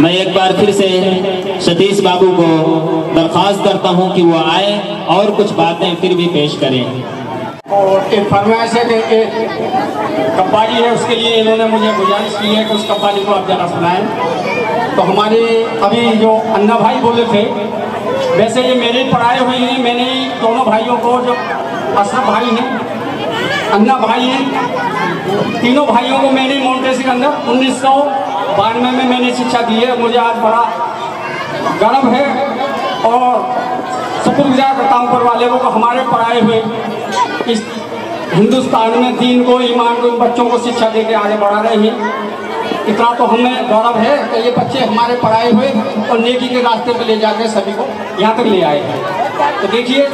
मैं एक बार फिर से सतीश बाबू को दरख्वास्त करता हूं कि वो आए और कुछ बातें फिर भी पेश करें। और एक फरमाइश है कि एक कव्वाली है, उसके लिए इन्होंने मुझे गुजारिश की है कि उस कव्वाली को आप जरा सुनाएं। तो हमारे अभी जो अन्ना भाई बोले थे, वैसे ये मेरे पढ़ाए हुए हैं। मैंने दोनों भाइयों को, जो अशरफ भाई हैं, अन्ना भाई हैं, तीनों भाइयों को मैंने मोन्टेसरी के अंदर 1992 में मैंने शिक्षा दी है। मुझे आज बड़ा गर्व है और शुक्रगुजार करता हूँ ऊपर वाले को हमारे पढ़ाए हुए इस हिंदुस्तान में दीन को, ईमान को, बच्चों को शिक्षा दे के आगे बढ़ा रहे हैं। इतना तो हमें गौरव है कि ये बच्चे हमारे पढ़ाए हुए और नेकी के रास्ते पे ले जाकर सभी को यहाँ तक ले आए हैं। तो देखिए,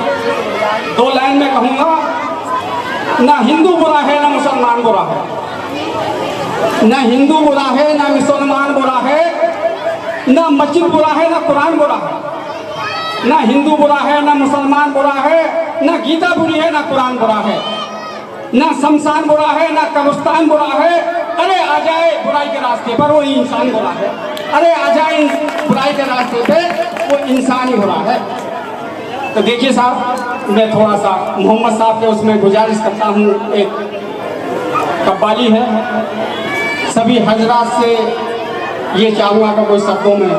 2 लाइन में कहूँगा, ना हिंदू बुरा है ना मुसलमान बुरा है, ना हिंदू बुरा है ना मुसलमान बुरा है, ना मस्जिद बुरा है ना कुरान बुरा है, ना हिंदू बुरा है ना मुसलमान बुरा है, ना गीता बुरी है ना कुरान बुरा है, ना शमशान बुरा है ना कब्रिस्तान बुरा है। अरे आ जाए बुराई के रास्ते पर वो इंसान बुरा है। अरे आ जाए बुराई के रास्ते पे वो इंसान ही बुरा है। तो देखिए साहब, मैं थोड़ा सा मोहम्मद साहब के उसमें गुजारिश करता हूँ। एक कव्वाली है, सभी हजरात से ये चाहूँगा कि कोई शब्दों में,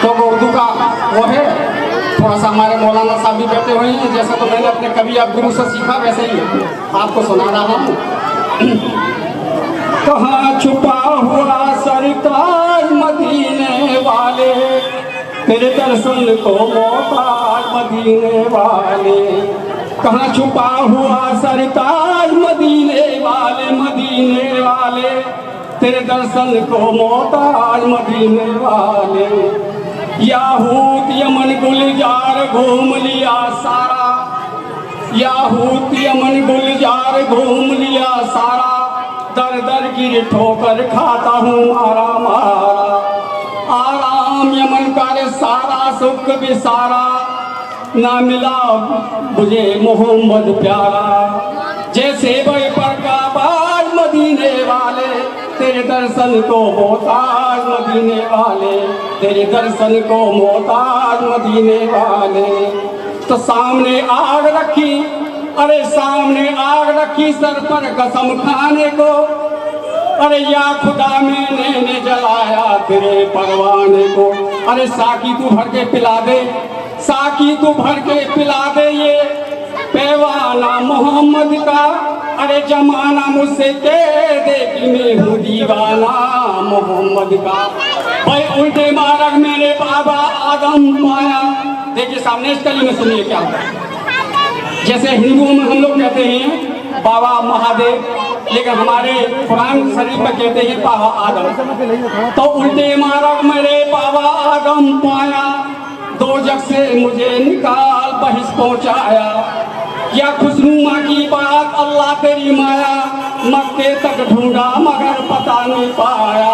तो वो उर्दू का वो है, थोड़ा सा हमारे मौलाना साहब भी बैठे हुए हैं। जैसा तो मैंने अपने कभी अब गुरु से सीखा, वैसे ही आपको सुना रहा हूँ। कहाँ छुपा हुआ सरताज मदीने वाले, तेरे दर्शन को मोहताज मदीने वाले। कहाँ छुपा हुआ सरताज मदीने वाले, मदीने वाले, तेरे दर्शन को मोहताज मदीने वाले। याहूत यमन गुलजार घूम लिया सारा, याहूत यमन गुलजार घूम लिया सारा, दर दर गिर ठोकर खाता हूँ मारा मारा। आराम यमन का रे सारा, सुख भी सारा, ना मिला मुझे मोहम्मद प्यारा। जैसे बड़े पर का बाज मदीने वाले, तेरे दर्शन को मोहताज मदीने वाले, तेरे दर्शन को मोहताज मदीने वाले। तो सामने आग रखी, अरे सामने आग रखी सर पर कसम खाने को, अरे या खुदा मैंने जलाया तेरे परवाने को। अरे साकी तू भर के पिला दे, साकी तू भर के पिला दे ये पैवाना मोहम्मद का। अरे जमाना मुझसे कह दे कि मैं हूँ दीवाना मोहम्मद का। भाई उल्टे मार्ग मेरे बाबा आदम पाया। देखिए सामने इस कली में सुनिए क्या होता है। जैसे हिंदुओं में हम लोग कहते हैं बाबा महादेव, लेकिन हमारे कुरान शरीफ में कहते हैं बाबा आदम। तो उल्टे मार्ग मेरे बाबा आदम पाया, दो जग से मुझे निकाल बहिस पहुंचाया। या खुशनुमा की बात अल्लाह तेरी माया, मक्के तक ढूंढा मगर पता नहीं पाया।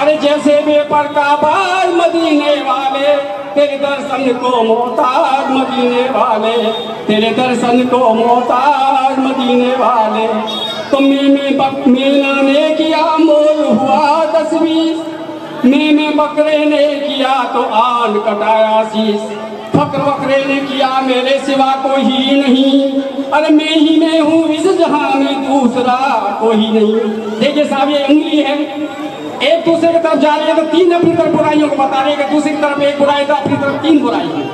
अरे जैसे बेपर का बाज मदीने वाले, तेरे दर्शन को मोहताज मदीने वाले, तेरे दर्शन को मोहताज मदीने वाले। तो मीना ने किया मोल हुआ 10-20, में बकरे ने किया तो आन कटाया शीश। फक्र बकरे ने किया मेरे सिवा कोई ही नहीं, अरे मैं ही मैं हूँ इस जहां में दूसरा कोई नहीं। देखिए साहब, ये उंगली है, एक दूसरे की तरफ जा रही है तो 3 अपनी तरफ बुराइयों को बता रही है, दूसरी की तरफ एक बुराई तो अपनी तरफ 3 बुराई है।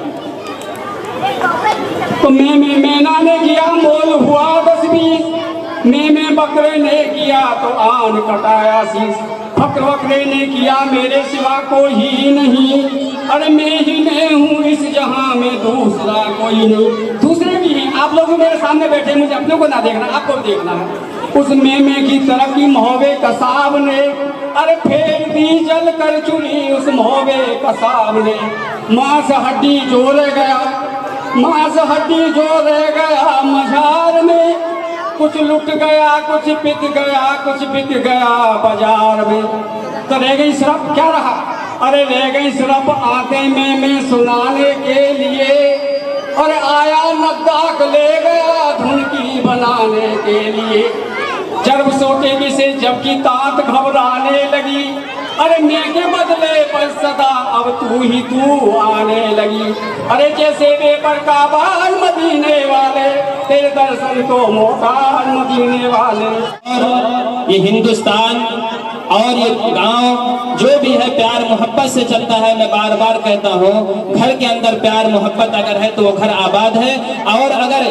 तो मैना ने किया मोल हुआ 10-20, में बकरे ने किया तो आन कटाया शीश। फक्र बकरे ने किया मेरे सिवा कोई ही नहीं, अरे मैं ही मैं हूँ इस जहां में दूसरा कोई नहीं। दूसरे भी हैं, आप लोग मेरे सामने बैठे, मुझे अपने को ना देखना, आपको देखना है। उस मेमे की तरफ की मोहबे कसाब ने, अरे फेर दी जल कर चुनी उस मोहबे कसाब ने। मांस हड्डी जो रह गया, मांस हड्डी जो रह गया मझार में, कुछ लुट गया कुछ बिक गया, कुछ बिक गया बाजार में। तो रह गई सिर्फ क्या रहा, अरे रह गई सिर्फ आते में सुनाने के लिए। और आया नद्दाक ले गया धुन की बनाने के लिए। जब सोते भी से जबकि तात घबराने लगी, अरे मैं के बदले पर सदा अब तू ही तू आने लगी। अरे जैसे बेपर का बाल मदीने वाले, तेरे दर्शन को मोहताज मदीने वाले। और ये हिंदुस्तान और ये गांव जो भी है प्यार मोहब्बत से चलता है। मैं बार बार कहता हूँ, घर के अंदर प्यार मोहब्बत अगर है तो वो घर आबाद है, और अगर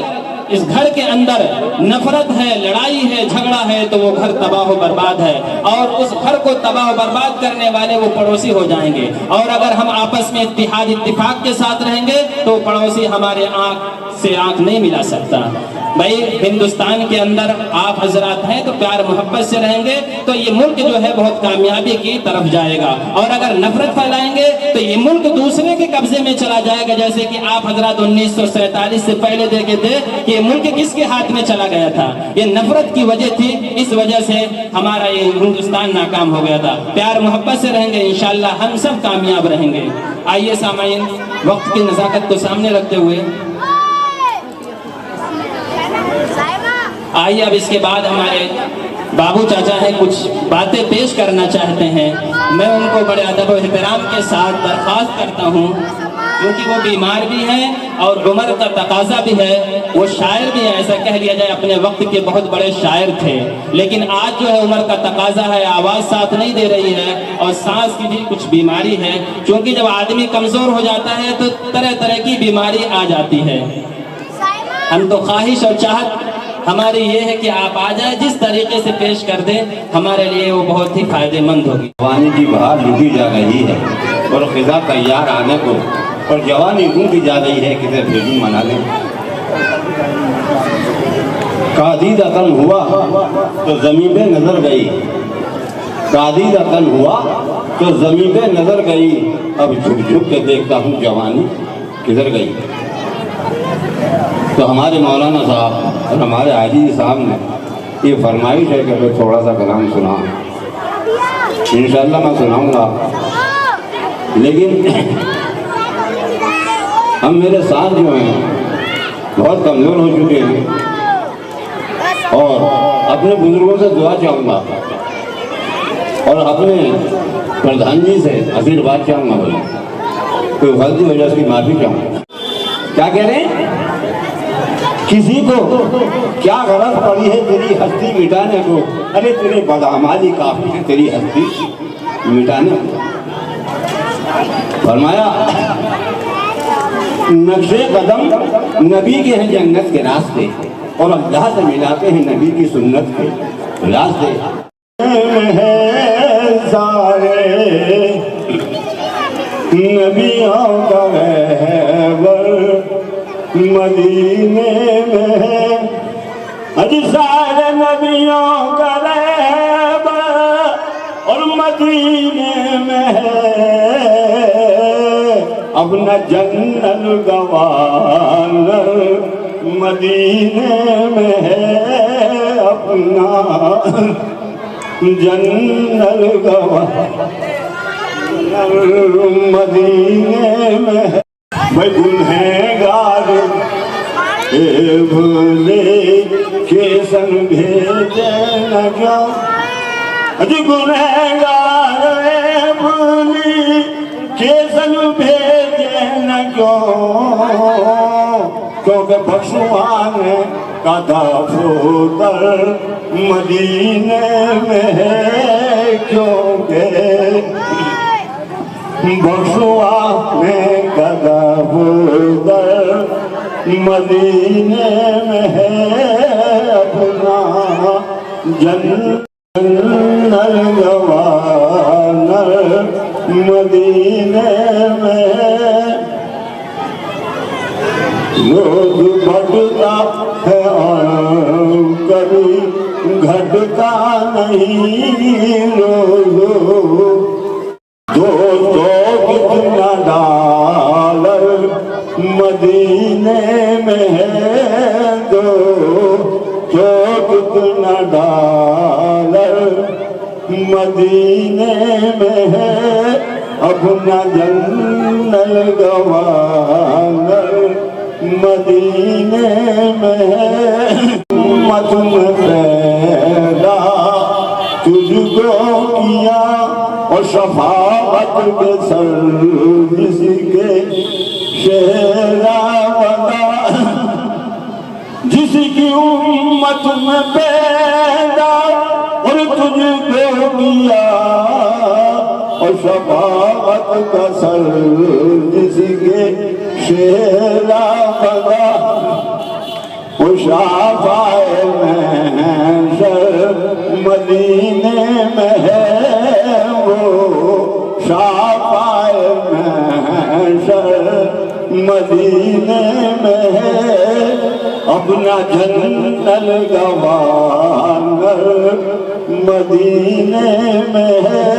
इस घर के अंदर नफरत है, लड़ाई है, झगड़ा है, तो वो घर तबाह बर्बाद है, और उस घर को तबाह बर्बाद करने वाले वो पड़ोसी हो जाएंगे। और अगर हम आपस में इत्तेहाद इत्तेफाक के साथ रहेंगे तो पड़ोसी हमारे आंख से आंख नहीं मिला सकता। भाई हिंदुस्तान के अंदर आप हजरात हैं तो प्यार मोहब्बत से रहेंगे तो ये मुल्क जो है बहुत कामयाबी की तरफ जाएगा। और अगर नफरत फैलाएंगे तो ये मुल्क दूसरे के कब्जे में चला जाएगा। जैसे कि आप हजरात 1947 से पहले देखे थे कि ये मुल्क किसके हाथ में चला गया था, ये नफरत की वजह थी। इस वजह से हमारा ये हिंदुस्तान नाकाम हो गया था। प्यार मोहब्बत से रहेंगे इंशाअल्लाह हम सब कामयाब रहेंगे। आइए सामाईन, वक्त की नज़ाकत को सामने रखते हुए आइए अब इसके बाद हमारे बाबू चाचा हैं, कुछ बातें पेश करना चाहते हैं। मैं उनको बड़े अदब और एहतराम के साथ दरख्वास्त करता हूं, क्योंकि वो बीमार भी हैं और उम्र का तकाजा भी है। वो शायर भी है, ऐसा कह लिया जाए अपने वक्त के बहुत बड़े शायर थे, लेकिन आज जो है उम्र का तकाजा है, आवाज़ साथ नहीं दे रही है और सांस की भी कुछ बीमारी है। क्योंकि जब आदमी कमज़ोर हो जाता है तो तरह तरह की बीमारी आ जाती है। हम तो ख्वाहिश और चाहत हमारी ये है कि आप आ जाए, जिस तरीके से पेश कर दें हमारे लिए वो बहुत ही फायदेमंद होगी। जवानी की बहार लुटी जा रही है और खिजा तैयार आने को, और जवानी ढूंढी जा रही है किसे भेजूं मना लें। कादीदा तन हुआ तो जमीन पे नजर गई, कादीदा तन हुआ तो जमीन पे नजर गई। अब झुक झुक के देखता हूँ जवानी किधर गई। तो हमारे मौलाना साहब और हमारे हाजी साहब ने ये फरमाइश है कि मैं थोड़ा सा कलाम सुना, इंशाअल्लाह मैं सुनाऊंगा। लेकिन हम मेरे साथ जो हैं बहुत कमज़ोर हो चुके हैं और अपने बुजुर्गों से दुआ चाहूँगा और अपने प्रधान जी से आशीर्वाद चाहूँगा। भाई कोई गलती वजह उसकी माफ़ी चाहूँगा। क्या कह रहे हैं? किसी को क्या गरज पड़ी है तेरी हस्ती मिटाने को? अरे तेरे बदआमाली काफी है तेरी हस्ती मिटाने को। फरमाया नक्शे कदम नबी के हैं जन्नत के रास्ते, और अल्लाह से मिलाते हैं नबी की सुन्नत के रास्ते। सारे नबियों का रहबर मदीने में है, अज सारे नबियों का रहबर और मदीने में है। अपना जन्नत गवानर मदीने में है, अपना जन्नत गवानर मदीने में है। मैं गुनहगार भूले के संग भेजे न जाओ, अजी गुनहगार भूली के संग भेजे न जाओ, क्योंकि भगवान का दाफोतर मदीने में है। क्योंकि बख्शुआ में कदर मदीने में है, अपना जन्नत गवानर मदीने में है। लोग बढ़ता है और कभी घटता नहीं। लोग दोस्तों कितना डॉलर मदीने में है, दोस्तों कितना डॉलर मदीने में है। अपना जन्नत गवानर मदीने में है। मत में पैदा तुझको किया और और शफाअत के सर किसी के शेरा बना, जिसकी उम्मत में पैदा और तुझको किया, और शफाअत का सर जिसके शेरा बना, वो शाफाए महशर मदीने में है, वो शाफाए महशर मदीने में है, अपना जन्नत गवानर मदीने में है।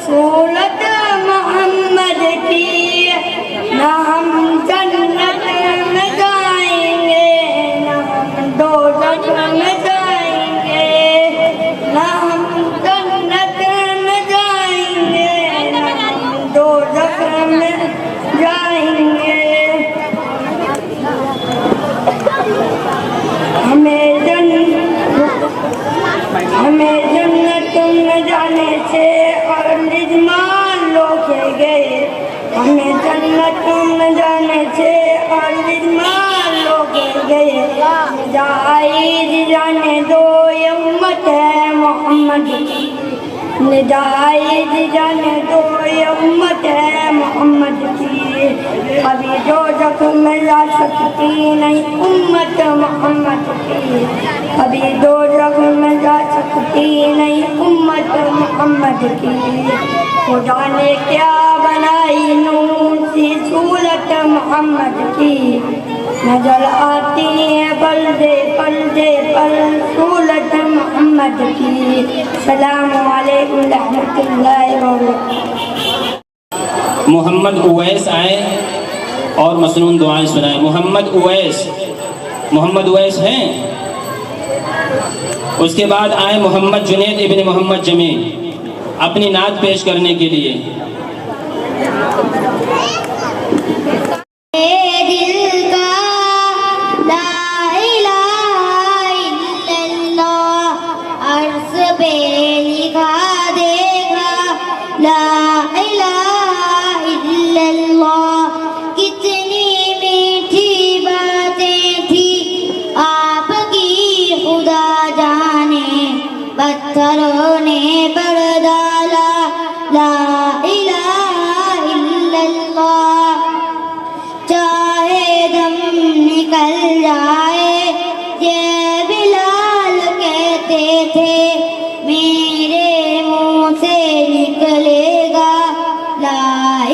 सूरत मोहम्मद की, ना हम जन्नत में जाएंगे ना हम दोज़ख में जाएंगे, ना हम जन्नत में जाएंगे ना हम दोज़ख में जाएंगे। हमें जन्नत में जाने से और निजमान लोग गए, हमें जन्नत में जाने से और निजमान लोग गए, निजात जाने दो ये उम्मत है मोहम्मद की, निजात जाने दो ये उम्मत है मोहम्मद की, अभी दोज़ख में जा सकती नहीं उम्मत मोहम्मद की, अभी दोज़ख में जा सकती नहीं उम्मत मोहम्मद की। खुदा ने क्या बनाई नूर सी सूरत मोहम्मद की, नजर आती है पर्दे पर्दे पर सूरत मोहम्मद की। सलाम अलैकुम रहमतुल्लाहि व बरकातहू। मोहम्मद उवैस आए और मसनून दुआएं सुनाए। मोहम्मद उवैस हैं। उसके बाद आए मोहम्मद जुनैद इब्न मोहम्मद जमील अपनी नात पेश करने के लिए। पत्थरों ने पढ़ डाला ला इलाहा इल्लल्लाह, चाहे दम निकल जाए ये बिलाल कहते थे, मेरे मुंह से निकलेगा ला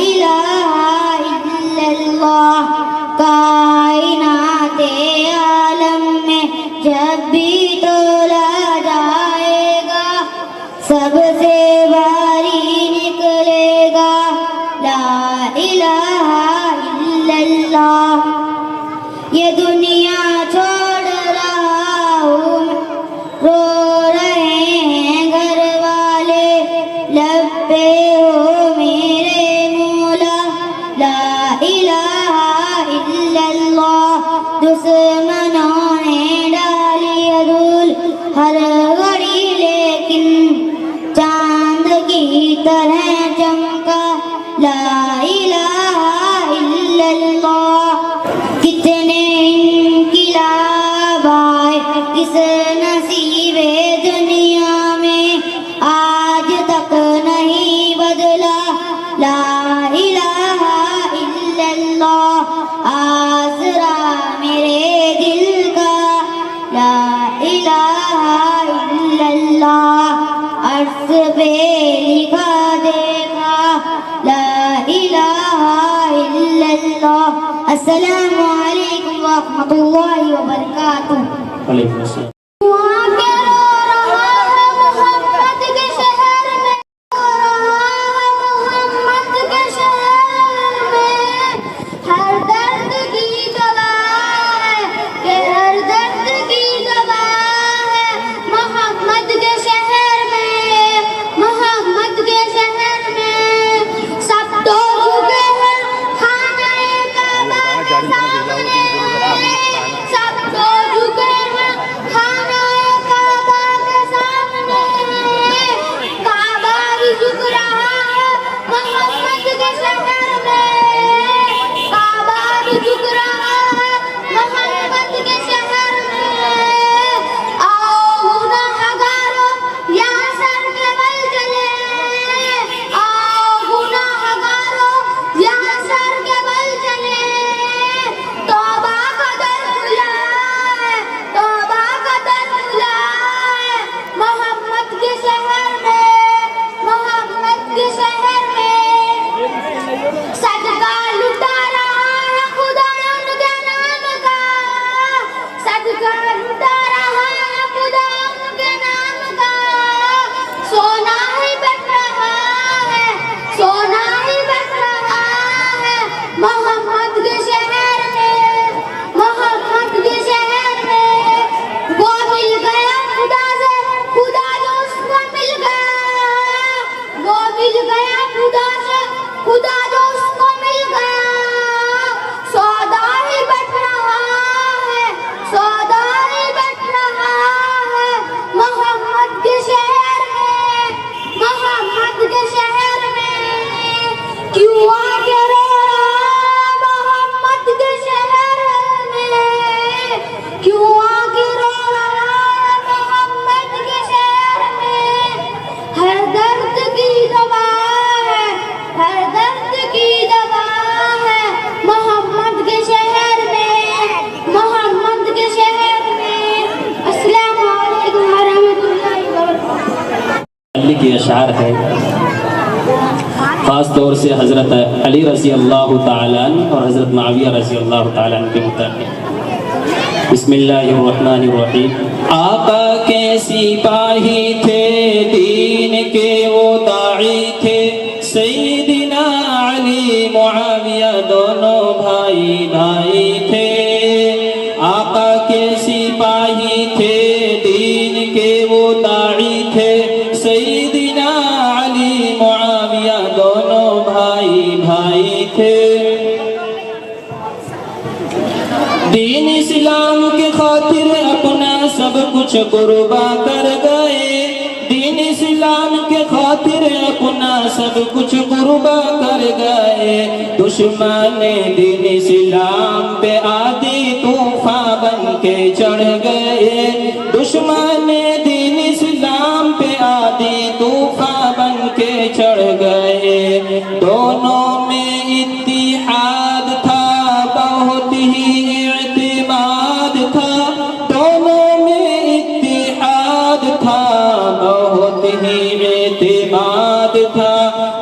इलाहा इल्लल्लाह। कायनाते आलम में जब भी तोला सबसे भारी निकलेगा ला इलाहा इल्लल्लाह। ये दुनिया छोड़ रहा हूँ, रो रहे हैं घर वाले, लब पे हो मेरे मौला ला इलाहा इल्लल्लाह। दुश्मनों ने डाली धूल हर घड़ी, लेकिन चांद की तरह चमका ला इलाहा इल्लल्लाह। कितने इनकिलाब आए इस नसीबे दुनिया में, आज तक नहीं बदला ला इलाहा इल्लल्लाह। आसरा मेरे दिल का ला इलाहा इल्लल्लाह। अर्श पे लिखा देखा ला इलाहा इल्लल्लाह। अस्सलामु अलैकुम व रहमतुल्लाहि व बरकातहू। वालेकुम अस्सलाम। वहाँ के रो रहा है के अशार है, ख़ास तौर से हज़रत अली रज़ी अल्लाह ताला अन्हु और हज़रत मुआविया रज़ी अल्लाह ताला अन्हु के मुताबिक। बिस्मिल्लाहिर्रहमानिर्रहीम। आका के सिपाही थे, दीन के वो दाई थे, सैयदना अली मुआविया दोनों भाई भाई थे। आका के सिपाही थे, दीन के वो दाई थे, सैयदना अली मुआविया दोनों भाई भाई थे। दीन इस्लाम के खातिर अपना सब कुछ कुर्बा कर गए, दीन इस्लाम के खातिर अपना सब कुछ कुर्बा कर गए। दुश्मन दीन इस्लाम पे आदि तूफान बन के चढ़ गए, दुश्मन दीन इस्लाम पे आदि तूफान बन के चढ़ गए। दोनों में इत्तिहाद था, बहुत ही इत्तिमाद था, दोनों में इत्तिहाद था, बहुत ही इत्तिमाद था।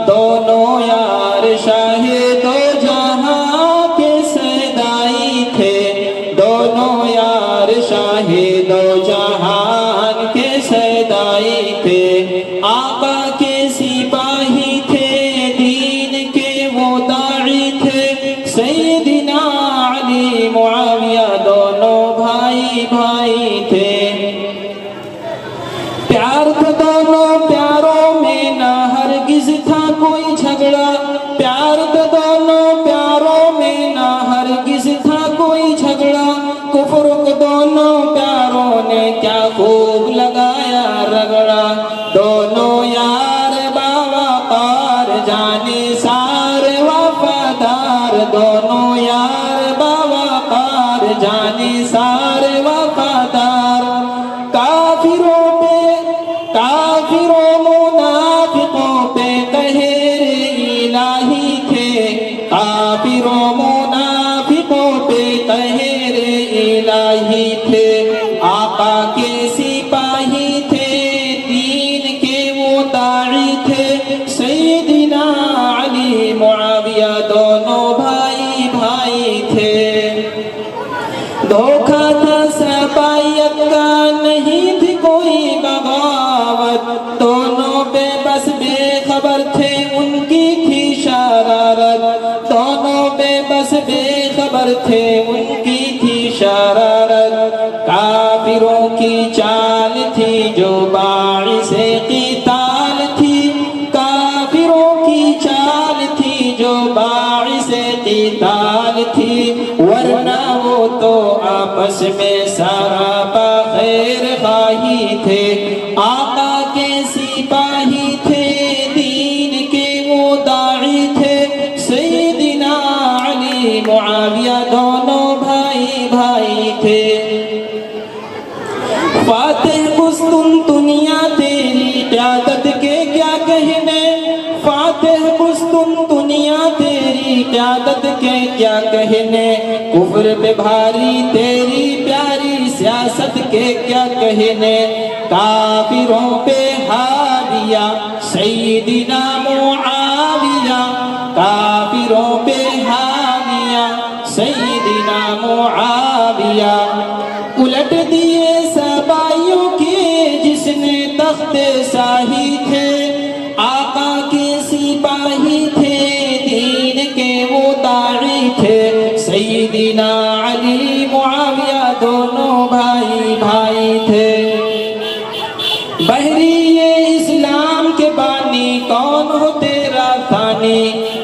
दोनों यार शाहे दो जहां के सदाई थे, दोनों यार शाहे दो जहान के सदाई थे। आका के सिपाही थे, दीन के वो दाई थे, सैयदना अली मुआविया दोनों भाई भाई थे। प्यार था दोनों प्यारों में ना हरगिज था कोई झगड़ा, प्यार था दोनों प्यारों में ना हरगिज था कोई झगड़ा। कुफ्र को दोनों प्यारों ने क्या खूब लगाया रगड़ा। दोनों यार बाबा पार जाने सारे वफादार, दोनों यार बाबा पार जाने सारे वफादार। काफिरों मुनाफिकों पे कहर इलाही थे, काफिरों मुनाफिकों पे कहर इलाही थे। आका के सिपाही थे, दीन के वो दाई थे, सैयदना अली मुआविया दोनों भाई भाई थे। धोखा था सबायत का, नहीं थी कोई बगावत, दोनों बेबस बेखबर थे, उनकी थी शरारत, दोनों बेबस बेखबर थे, उनकी थी शरारत। काफिरों की चाल थी जो बाइसे क़िताल थी, काफिरों की चाल थी जो बाइसे क़िताल थी, वरना वो तो आपस में सरापा खैर खाही थे। आका के सिपाही थे, दीन के वो दाई थे, सैयदना अली मुआविया दोनों भाई भाई थे। फातिह कुस्तुनतुनिया तेरी क़यादत के क्या कहने, फातिह कुस्तुनतुनिया तेरी क़यादत के क्या कहने। कुफ्र पे भारी तेरी प्यारी सियासत के क्या कहने। काफिरों पे हाविया सैयदना मुआविया, काफिरों पे हाविया सैयदना मुआविया। उलट दिए सबाइयों के जिसने तख्ते शाही थे, आका के सिपाही थे, दीन के वो दाई थे, सैयदना अली मुआविया दोनों भाई भाई थे। बहरिए इस्लाम के बानी कौन हो तेरा थानी,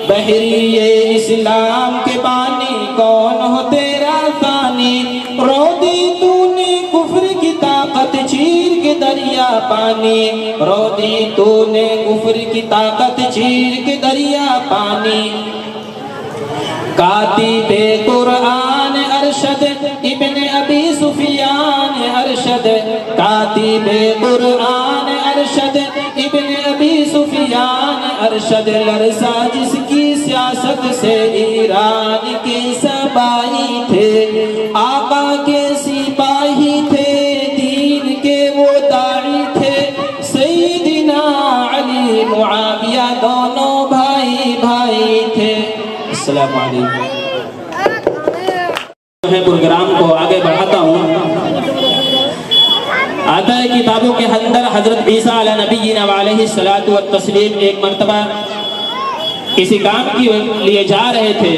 बहरिए इस्लाम के बानी कौन हो तेरा थानी। रोदी तूने कुफ्र की ताकत चीर के दरिया पानी, रोदी तूने कुफ्र की ताकत चीर के दरिया पानी। कातिबे कुरान अरशद इब्न अबी सुफियान अरशद, कातिबे कुरान अरशद इब्न अबी सुफियान अरशद। लरसा जिसकी सियासत से ईरान के सबाई थे, आका के सिपाही थे, दीन के वो दाई थे, सैयदना अस्सलाम वालेकुम। है प्रोग्राम को आगे बढ़ाता हूँ। आता है किताबों के अंदर हजरत ईसा अला नबीना अलैहिस्सलातु व तस्लीम एक मर्तबा किसी काम के लिए जा रहे थे,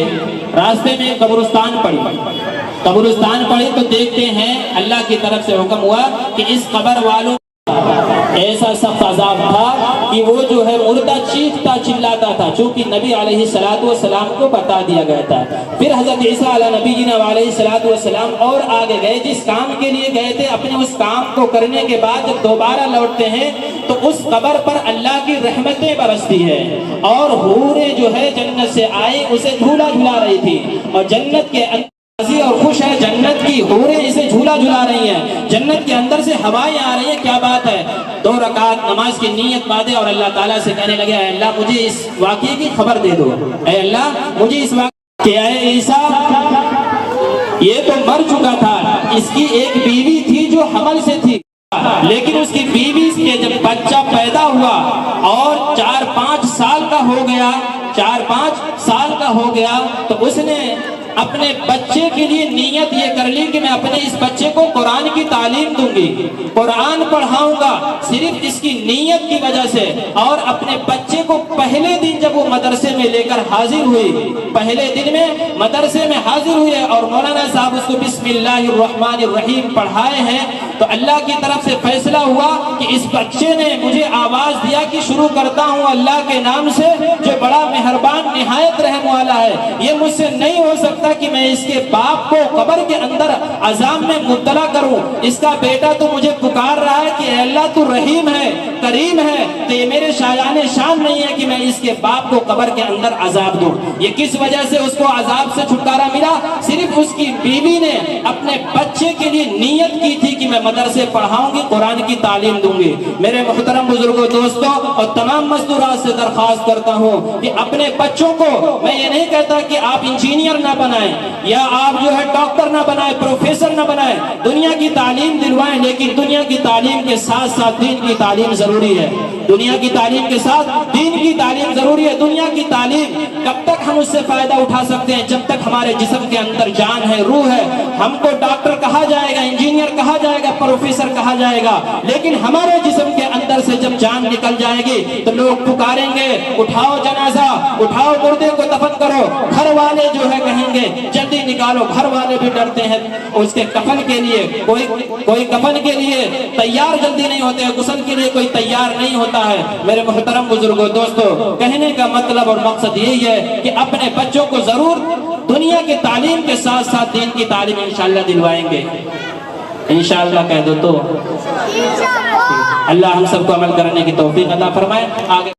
रास्ते में कब्रिस्तान पड़ी तो देखते हैं अल्लाह की तरफ से हुक्म हुआ कि इस कब्र वालों ऐसा सख्त अजाब था कि वो जो है मुर्दा चीखता चिल्लाता था, चूंकि नबी अलैहिस्सलातु वस्सलाम को बता दिया गया था। फिर हजरत ईसा अला नबीना अलैहिस्सलातु वस्सलाम और आगे गए, जिस काम के लिए गए थे अपने उस काम को करने के बाद जब दोबारा लौटते हैं तो उस कब्र पर अल्लाह की रहमतें बरसती है और हूरें जो है जन्नत से आई उसे झूला झुला रही थी और जन्नत के राज़ी और खुश है, जन्नत की हूरें इसे झूला झुला रही हैं, जन्नत के अंदर से हवाएं आ रही हैं। क्या बात है। 2 रकात नमाज की नीयत बांधे और अल्लाह ताला से कहने लगे, अल्लाह मुझे इस वाक़ये की खबर दे दो, अल्लाह मुझे इस वाक़ये क्या है। ईसा ये तो मर चुका था, इसकी एक बीवी थी जो हमल से थी, लेकिन उसकी बीवी के जब बच्चा पैदा हुआ और 4-5 साल का हो गया, 4-5 साल का हो गया तो उसने अपने बच्चे के लिए नियत ये कर ली कि मैं अपने इस बच्चे को कुरान की तालीम दूंगी, कुरान पढ़ाऊंगा, सिर्फ इसकी नियत की वजह से। और अपने बच्चे को पहले दिन जब वो मदरसे में लेकर हाजिर हुई, पहले दिन में मदरसे में हाजिर हुए और मौलाना साहब उसको बिस्मिल्लाहिर्रहमानिर्रहीम पढ़ाए हैं, तो अल्लाह की तरफ से फैसला हुआ कि इस बच्चे ने मुझे आवाज दिया कि शुरू करता हूँ अल्लाह के नाम से जो बड़ा मेहरबान निहायत रहम वाला है। ये मुझसे नहीं हो सकता कि मैं इसके बाप को कब्र के अंदर अजाब में मुब्तला करूं। इसका बेटा तो मुझे पुकार रहा है कि अल्लाह तू रहीम है, करीम है, तो ये मेरे शायाने शान नहीं है कि मैं इसके बाप को कब्र के अंदर अजाब दूं। ये किस वजह से उसको अजाब से छुटकारा मिला? सिर्फ उसकी बीवी ने अपने बच्चे के लिए नियत की थी कि मैं मदरसे पढ़ाऊंगी, कुरान की तालीम दूंगी। मेरे मोहतरम बुजुर्गों, दोस्तों और तमाम मजदूरात से दरख्वास्त करता हूँ कि अपने बच्चों को, मैं ये नहीं कहता कि आप इंजीनियर ना बनाएं या आप जो है डॉक्टर ना बनाए, प्रोफेसर ना बनाए, दुनिया की तालीम दिलवाएं, लेकिन दुनिया की तालीम के साथ साथ दीन की तालीम जरूरी है। दुनिया की तालीम के साथ दीन की तालीम जरूरी है। दुनिया की तालीम कब तक हम उससे फायदा उठा सकते हैं? जब तक हमारे जिस्म के अंदर जान है, रूह है। हमको डॉक्टर कहा जाएगा, इंजीनियर कहा जाएगा, प्रोफेसर कहा जाएगा, लेकिन हमारे जिस्म के अंदर से जब जान निकल जाएगी तो लोग पुकारेंगे, उठाओ जनाजा, उठाओ मुर्दे को दफन करो। घर वाले जो है कहेंगे जल्दी निकालो, घर वाले भी डरते हैं उसके कफन के लिए। कोई कफन के लिए तैयार जल्दी नहीं होते, गुस्ल के लिए कोई तैयार नहीं होता है। मेरे मोहतरम बुजुर्गों, दोस्तों, कहने का मतलब और मकसद यही है कि अपने बच्चों को जरूर दुनिया की तालीम के साथ साथ दीन की तालीम इंशाअल्लाह दिलवाएंगे। इंशाअल्लाह कह दो तो अल्लाह हम सबको अमल करने की तौफीक अता फरमाए। आगे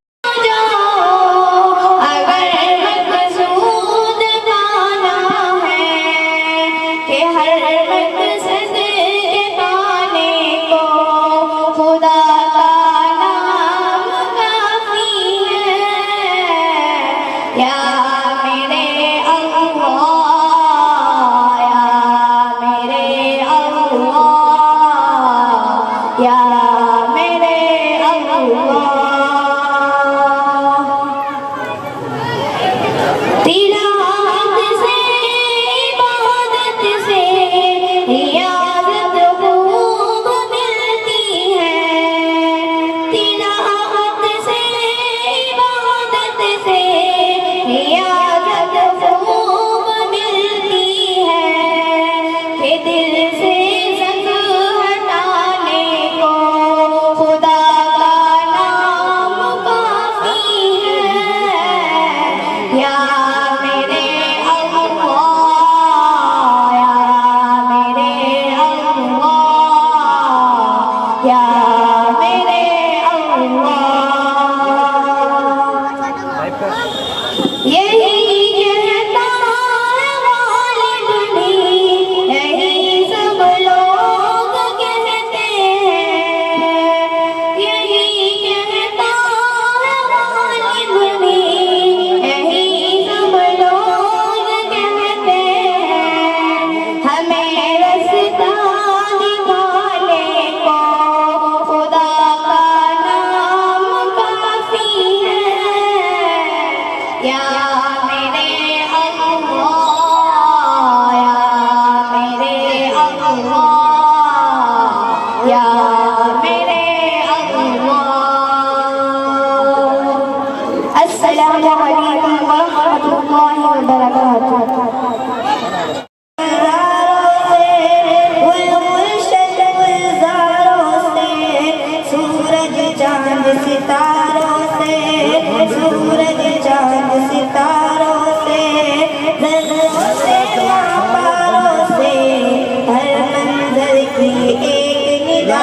चांद सितारों से, सूरज चांद सितारों से, जर्रों से पारों से, हर मंजर की एक निदा,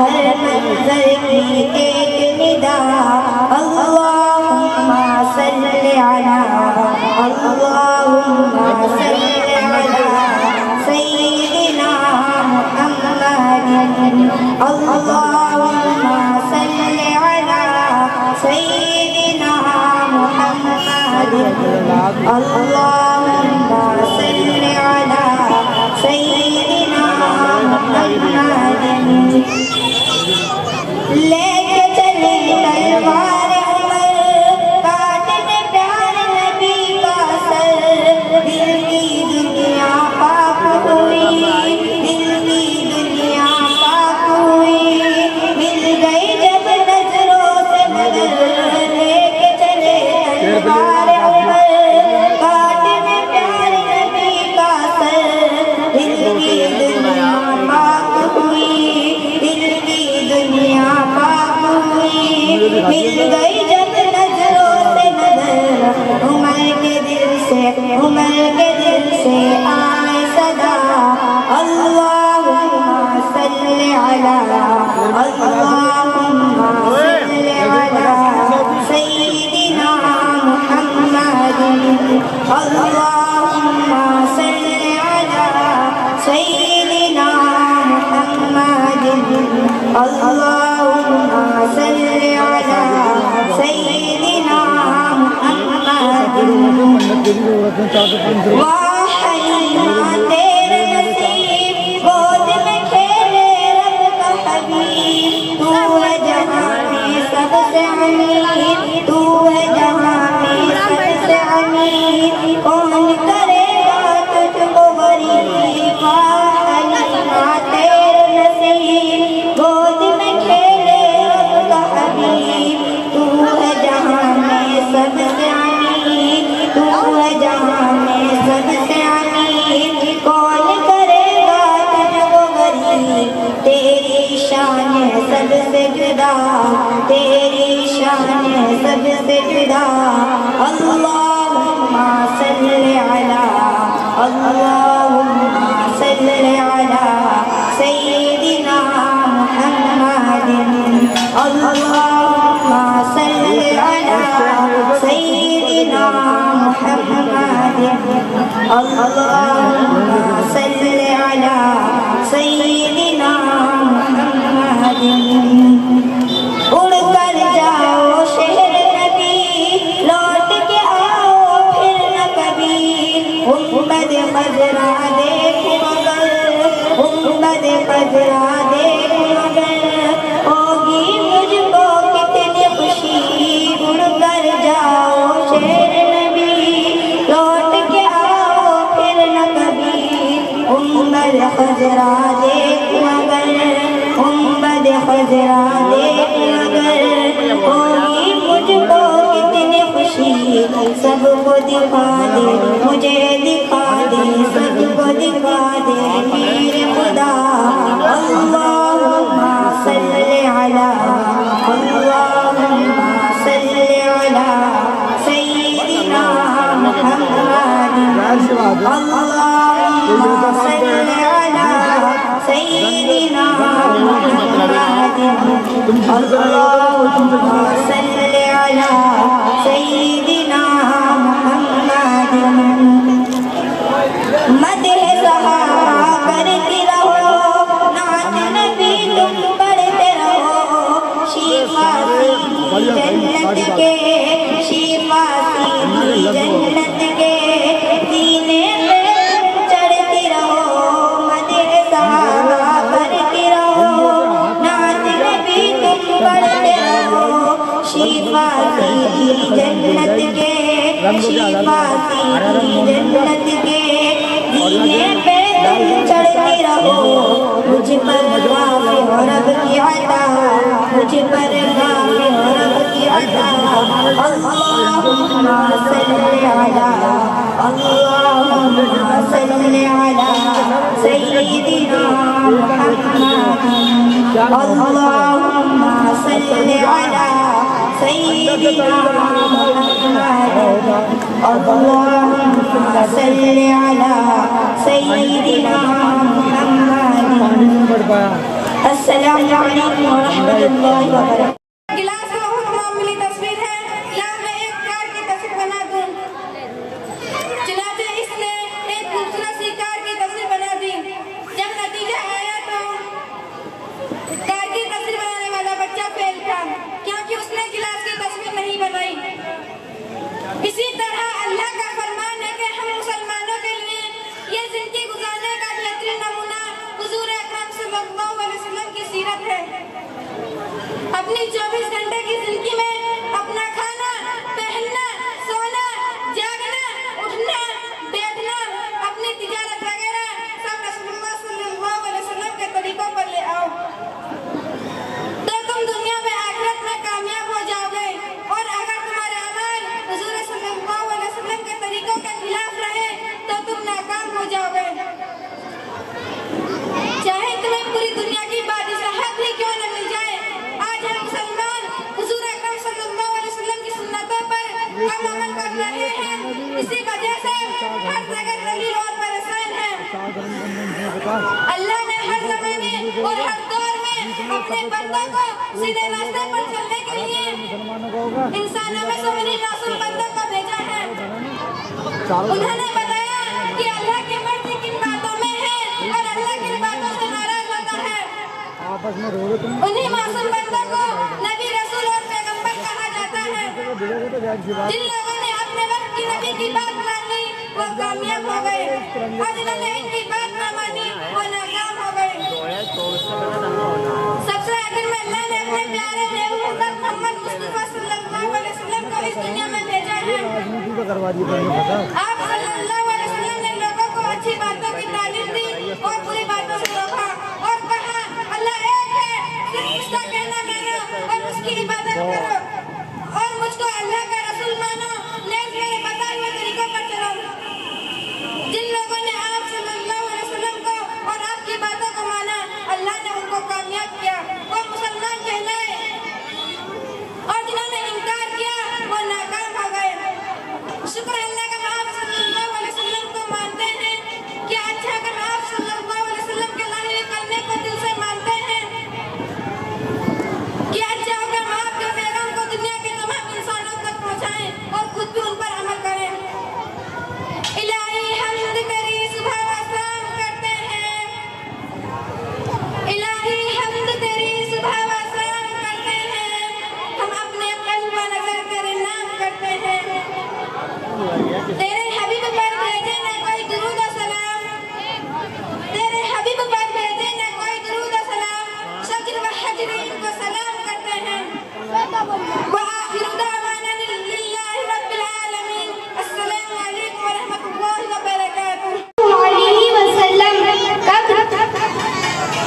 हर मंजर की एक निदा। अल्लाहुम्मा सल्ली अला, अल्लाहुम्मा सल्ली अला सय्यिदिना मुहम्मदिन, अल्लाहुम्मा सल्ली अला सय्यिदिना मुहम्मदिन, अल्लाहुम्मा सल्ली अला सय्यिदिना मुहम्मदिन। लेके चले तलवार उमर, काटने प्यार नबी का सर, दिल की दुनिया पाक हुई, दिल की दुनिया पाक हुई, मिल गई जब नजरों से नजर। लेके चले तलवार उमर, काटने प्यार नबी का सर, दिल की दुनिया पाक हुई, दिल की दुनिया पाक हुई, मिल गई जब नजरों से नजर। उमर के दिल से, उमर के दिल से आए सदा, अल्लाहुम्मा सल्ली अला, अल्लाहुम्मा सल्ली अला सय्यिदिना मुहम्मदिन, अल्लाहुम्मा सल्ली अला सय्यिदिना मुहम्मदिन, अल्लाहुम्मा सल्ली अला सय्यिदिना मुहम्मदिन। वाह हलीमा तेरे नसीब, गोद में खेले रब का हबीब, तू है जहां में सबसे अमीर, तू है जहां में सबसे अमीर, कौन करेगा तुझको गरीब। वाह हलीमा तेरे नसीब, गोद में खेले रब का हबीब, तू है जहां में सबसे अमीर, तू है जहां में सबसे अमीर, कौन करेगा तुझको गरीब। तेरी शान है सबसे जुदा, तेरी शान है सबसे जुदा। अल्लाहुम्मा सल्ली अला, अल्लाहुम्मा सल्ली अला सय्यिदिना मुहम्मदिन, अल्लाहुम्मा सल्ली अला सय्यिदिना मुहम्मदिन, अल्लाहुम्मा सल्ली अला सय्यिदिना मुहम्मदिन। उड़कर जाओ शहर नबी, लौट के आओ फिर न कभी, गुंबद खजरा देख मगर, गुंबद खजरा देख मगर, होगी मुझको कितनी खुशी। उड़कर जाओ शहर नबी, लौट के आओ फिर न कभी, गुंबद खजरा देख मगर, गुंबद खजरा देख मगर, होगी मुझको कितनी खुशी। सबको दिखा दे, मुझे दिखा दे, सबको दिखा दे मेरे खुदा। अल्लाहुम्मा सल्ली अला, अल्लाहुम्मा सल्ली अला सय्यिदिना मुहम्मदिन, अल्लाहुम्मा सल्ली अला सय्यिदिना मुहम्मदिन, अल्लाहुम्मा सल्ली अला सय्यिदिना मुहम्मदिन। मदह सहाबा करती रहो, नात नबी तुम पढ़ते रहो, शिफा सीधी जन्नत के, शिफा सीधी जन्नत के, सीने पे चढ़ती रहो। मदह सहाबा करती रहो, नात नबी तुम पढ़ते रहो, शिफा सीधी जन्नत के, शिफा सीधी जन्नत के, सीने पे तुम चढ़ती रहो। मुझ पर गाफ़े हो रब की अता, मुझ पर गाफ़े हो रब की अता। अल्लाहुम्मा सल्ली अला, अल्लाहुम्मा सल्ली अला सय्यिदिना मुहम्मद अल्लाहुम्मा सल्ली अला सय्यिदिना मुहम्मद अल्लाहुम्मा सल्ली अला सय्यिदिना मुहम्मद। अस्सलामु अलैकुम व रहमतुल्लाहि व बरकातुहू। गिलास में बहुत मामूली तस्वीर है, यहाँ मैं एक कार की तस्वीर बना दूं। चुनाचे इसने एक खूबसूरत सी कार की तस्वीर बना दी। जब नतीजा आया तो कार की तस्वीर बनाने वाला बच्चा फेल था, क्योंकि उसने गिलास की तस्वीर नहीं बनाई। इसी तरह अल्लाह का फरमान है कि हम मुसलमानों के लिए ये जिंदगी गुजारने का बेहतरीन नमूना हुजूर अकरम सल्लल्लाहु अलैहि वसल्लम की सीरत है। अपनी 24 घंटे की जिंदगी में अपना खाना, पहनना, सोना, जागना, उठना, बैठना, अपनी तिजारत वगैरह सब रसूलुल्लाह सल्लल्लाहु अलैहि वसल्लम के तरीकों पर ले आओ, तो तुम दुनिया में आखिरत में कामयाब हो जाओगे। और अगर तुम्हारे अमल हुजूर सल्लल्लाहु अलैहि वसल्लम के तरीकों के खिलाफ रहे तो तुम नाकाम हो जाओगे। चाहे तुम्हें पूरी दुनिया की बादशाहत भी क्यों न मिल जाए, आज हम मुसलमान हुजूर अकरम सल्लल्लाहु अलैहि वसल्लम की सुन्नतों पर हम अमल कर रहे हैं। इसी वजह से हर जगह जलील और परेशान हैं। अल्लाह ने हर ज़माने और हर दौर में अपने बंदों को सीधे रास्ते पर चलने के लिए इंसानों में से उन्हीं मासूम बंदों को भेजा है। उन्होंने बताया कि अल्लाह की मर्जी किन बातों में है और अल्लाह किन बातों से नाराज होता है। उन्हीं मासूम बंदों को नबी, रसूल और पैगंबर कहा जाता है। जिन लोगों ने अपने वक्त की नबी की बात मान ली वो कामयाब हो गए, और जिन्होंने इनकी बात न मानी वो नाकाम हो गए। सबसे आखिर में अल्लाह ने अपने प्यारे मोहम्मद मुस्तफा सल्लल्लाहु अलैहि वसल्लम को इस दुनिया में भेजा है। आप सल्लल्लाहु अलैहि वसल्लम ने लोगों को अच्छी बातों की तालीम दी और बुरी बातों से रोका और कहा अल्लाह एक है, सिर्फ उसका कहना मानो और उसकी इबादत करो और मुझको अल्लाह का रसूल मानो, नेक मेरे बताए हुए तरीकों पर चलो। जिन लोगों ने आप सल्लल्लाहु अलैहि वसल्लम को और आपकी बातों को माना, अल्लाह ने उनको कामयाब किया, वो मुसलमान कहलाए, और जिन्होंने इनकार किया वो नाकाम हो गए। शुक्र अल्लाह का आप सल्लल्लाहु अलैहि वसल्लम को मानते हैं। क्या अच्छा अगर आप सल्लल्लाहु अलैहि वसल्लम के लाए हुए कलमे को दिल से मानते हैं। क्या अच्छा होगा हम आपके पैगाम को दुनिया के तमाम इंसानों तक पहुंचाएं और खुद भी उन पर अमल करें। इलाही हम्द तेरी सुबह व शाम करते हैं, इलाही हम्द तेरी सुबह व शाम करते हैं, हम अपने कल्ब व नजर तेरे नाम करते हैं। तेरे हबीब पर भेजे न कोई दुरूद और सलाम, तेरे हबीब पर भेजे न कोई दुरूद और सलाम, शज्र व हज्र इनको सलाम करते हैं। व आखिरु दअवाना लिल्लाहि रब्बिल आलमीन। अस्सलामु अलैकुम व रहमतुल्लाहि व बरकातुहू।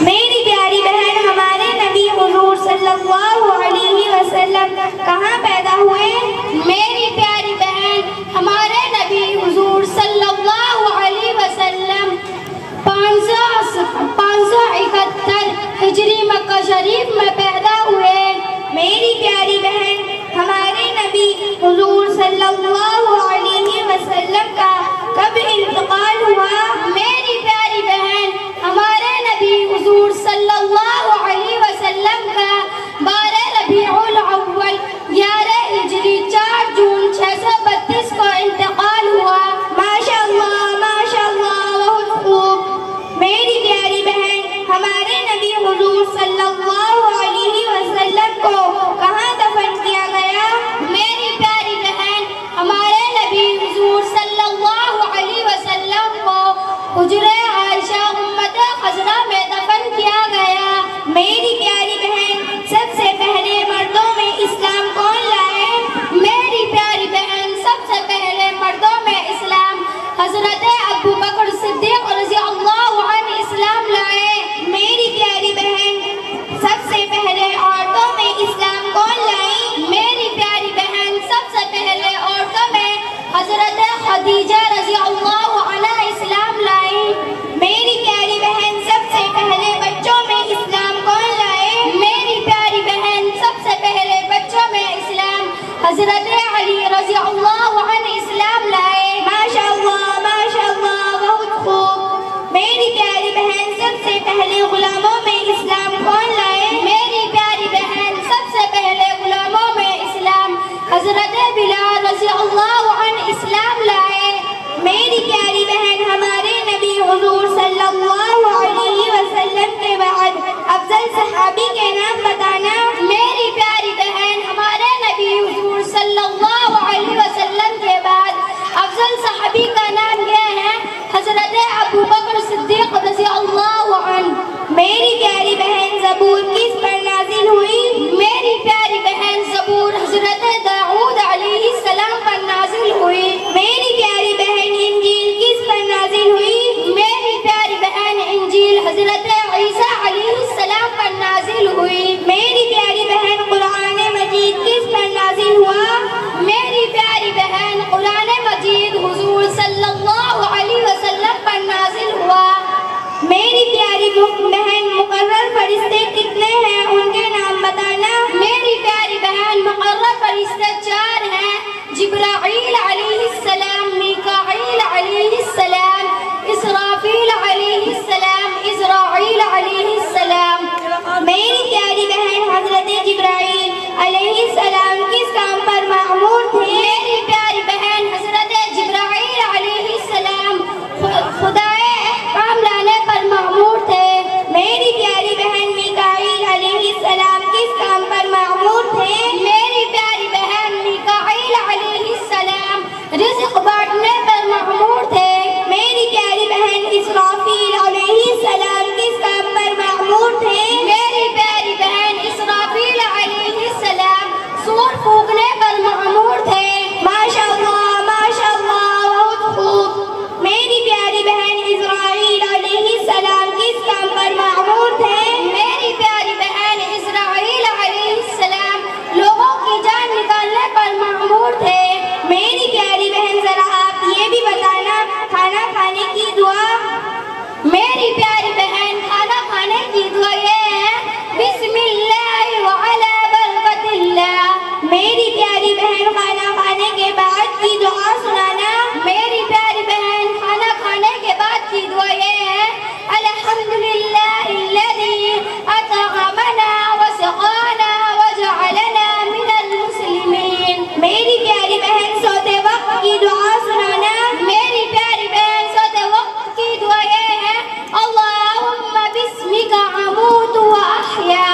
मेरी प्यारी बहन हमारे नबी हुजूर सल्लल्लाहु अलैहि वसल्लम कहाँ पैदा हुए? मेरी प्यारी बहन हमारे नबी हुजूर सल्लल्लाहु अलैहि वसल्लम 571 हिजरी मक्का शरीफ में पैदा हुए। मेरी प्यारी बहन हमारे नबी हुजूर सल्लल्लाहु अलैहि वसल्लम का कब इंतकाल हुआ? मेरी प्यारी बहन हमारे नबी हुजूर सल्लल्लाहु अलैहि वसल्लम का 12 रबीउल अव्वल 11 हिजरी 4 जून 632 को इंतकाल हुआ। माशाअल्लाह माशाअल्लाह बहुत खूब। मेरी प्यारी बहन हमारे नबी हुजूर सल्लल्लाहु अलैहि वसल्लम को कहाँ दफन किया गया? मेरी प्यारी बहन हमारे नबी हुजूर सल्लल्लाहु अलैहि वसल्लम को हुजरे आयशा उम्मते खज़रा में दफन किया गया। मेरी प्यारी बहन सबसे पहले मर्दों में इस्लाम कौन लाए? मेरी प्यारी बहन सबसे पहले मर्दों में इस्लाम हजरत अबू बकर सिद्दीक रज़ियल्लाहु अन्हु इस्लाम लाए। मेरी प्यारी बहन सबसे पहले औरतों में इस्लाम कौन लाई? मेरी प्यारी बहन सबसे पहले औरतों में हजरत खदीजा रज़ियल्लाहु अन्हा इस्लाम हजरत अली रज़ी अल्लाह अन्हु इस्लाम लाए। माशाअल्लाह बहुत खूब। मेरी प्यारी बहन सबसे पहले गुलामों में इस्लाम कौन लाए? मेरी प्यारी बहन सबसे पहले गुलामों में इस्लाम हजरत बिलाल रज़ी अल्लाह अन्हु इस्लाम लाए। मेरी प्यारी बहन हमारे नबी हुजूर सल्लल्लाहु अलैहि वसल्लम के बाद अफजल सहाबी के नाम बताना। मेरी प्यारी बहन हमारे नबी हुजूर सल्लल्लाहु अलैहि वसल्लम के बाद अफजल सहाबी का नाम यह है हजरत अबू बकर सिद्दीक रज़ी अल्लाह अन्हु। मेरी प्यारी बहन ज़बूर किस पर नाजिल हुई? मेरी प्यारी बहन ज़बूर हजरत दाऊद अलैहिस्सलाम पर नाजिल हुई। मेरी प्यारी बहन इंजील किस पर नाजिल हुई? मेरी प्यारी बहन इंजील हजरत ईसा अलैहिस्सलाम पर नाजिल हुई। मेरी प्यारी बहन कुरान मजीद किस पर नाजिल हुआ? मेरी प्यारी बहन कुरान मजीद हुजूर सल्लल्लाहु अलैहि वसल्लम पर नाजिल हुआ। मेरी प्यारी बहन मुकर्रर फरिश्ते कितने हैं, उनके नाम बताना। मेरी प्यारी बहन मुकर्रर फरिश्ते 4 हैं, जिब्राईल अलैहिस्सलाम, मीकाईल अलैहिस्सलाम, इसराफील अलैहिस्सलाम, इज़राईल अलैहिस्सलाम। मेरी प्यारी बहन हजरत जिब्राईल अलैहिस्सलाम किस काम पर मामूर थे? मेरी प्यारी बहन हजरत जिब्राईल अलैहिस्सलाम खुदाए काम लाने पर मामूर थे। मेरी प्यारी बहन मीकाईल अलैहिस्सलाम किस काम पर मामूर थे? मेरी प्यारी बहन मीकाईल अलैहिस्सलाम रिज़्क़ बांटने पर मामूर थे। मेरी प्यारी बहन इसराफील अलैहिस्सलाम किस काम पर मामूर थे? मेरी प्यारी बहन इसराफील अलैहिस्सलाम सूर फूंकने पर मामूर थे। माशाअल्लाह बहुत खूब। मेरी प्यारी बहन इज़राईल अलैहिस्सलाम किस काम पर मामूर थे? मेरी प्यारी बहन इज़राईल अलैहिस्सलाम लोगों की जान निकालने पर मामूर थे। मेरी प्यारी बहन जरा आप ये भी बताना खाना खाने की दुआ। मेरी प्यारी बहन खाना खाने की दुआ ये है बिस्मिल्लाह व अला बरकतिल्लाह। मेरी प्यारी बहन खाना खाने के बाद की दुआ सुनाना। मेरी प्यारी बहन खाना खाने के बाद की दुआ ये है अल्हम्दुलिल्लाहिल्लज़ी अतअमना व सक़ाना व जअलना मिनल मुस्लिमीन। मेरी प्यारी बहन सोते वक्त की दुआ सुनाना। मेरी प्यारी बहन सोते वक्त की दुआ ये है अल्लाहुम्मा बिस्मिका अमूतु व अहया।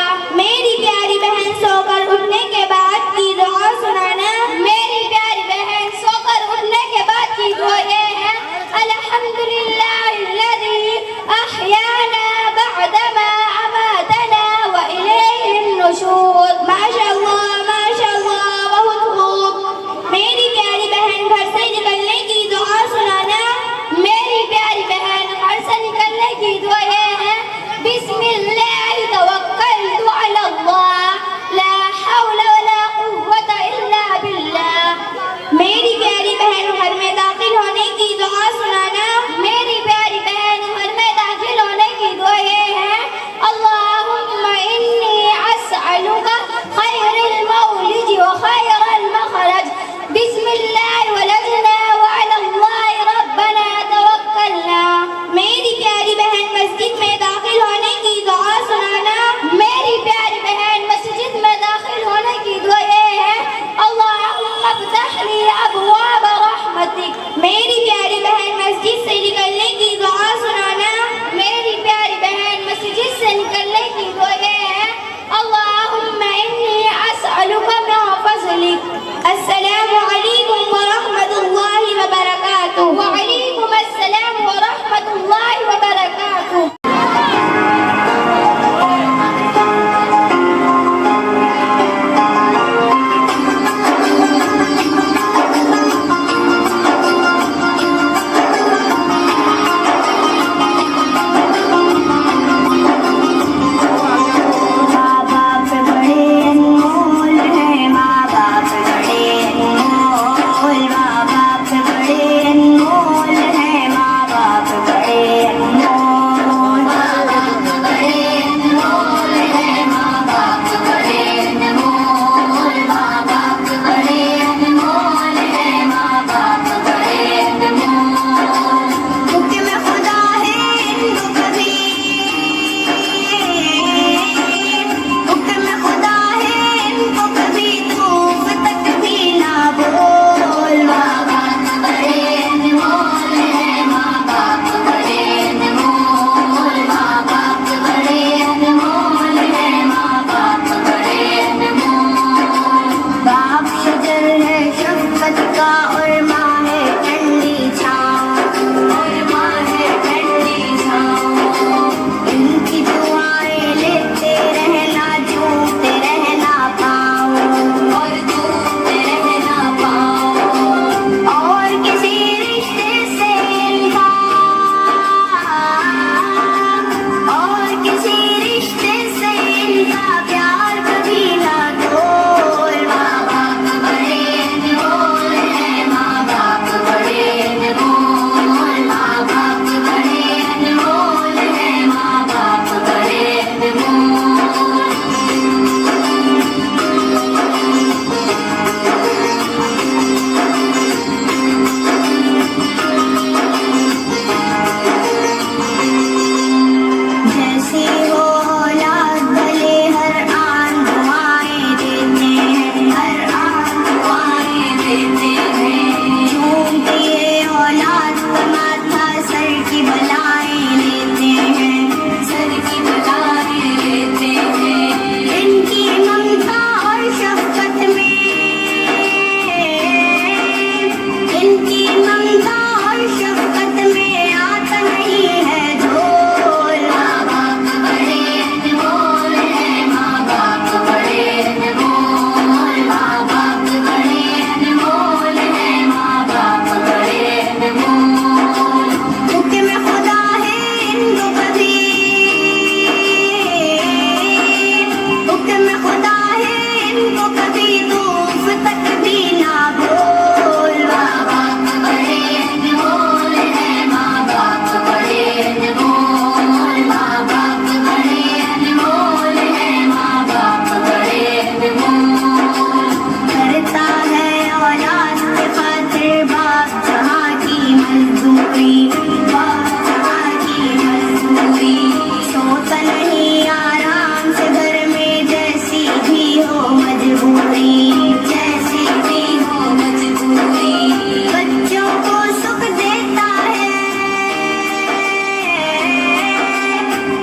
मजबूरी, जैसी भी हो मजबूरी, बच्चों को सुख देता है,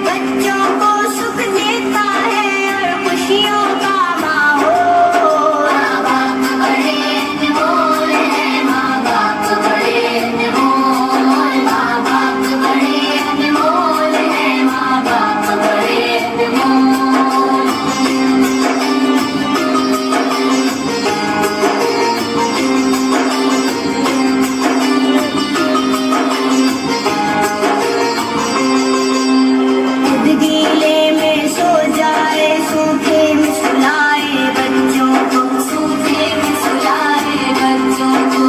बच्चों को सुख देता है और खुशियों का माहौल। माँ बाप बड़े अनमोल है, माँ बाप बड़े अनमोल, माँ बाप बड़े अनमोल है, माँ बाप बड़े अनमोल। खुद गीले में सो जाए, सूखे में सुलाए बच्चों को, सूखे में सुलाए बच्चों को।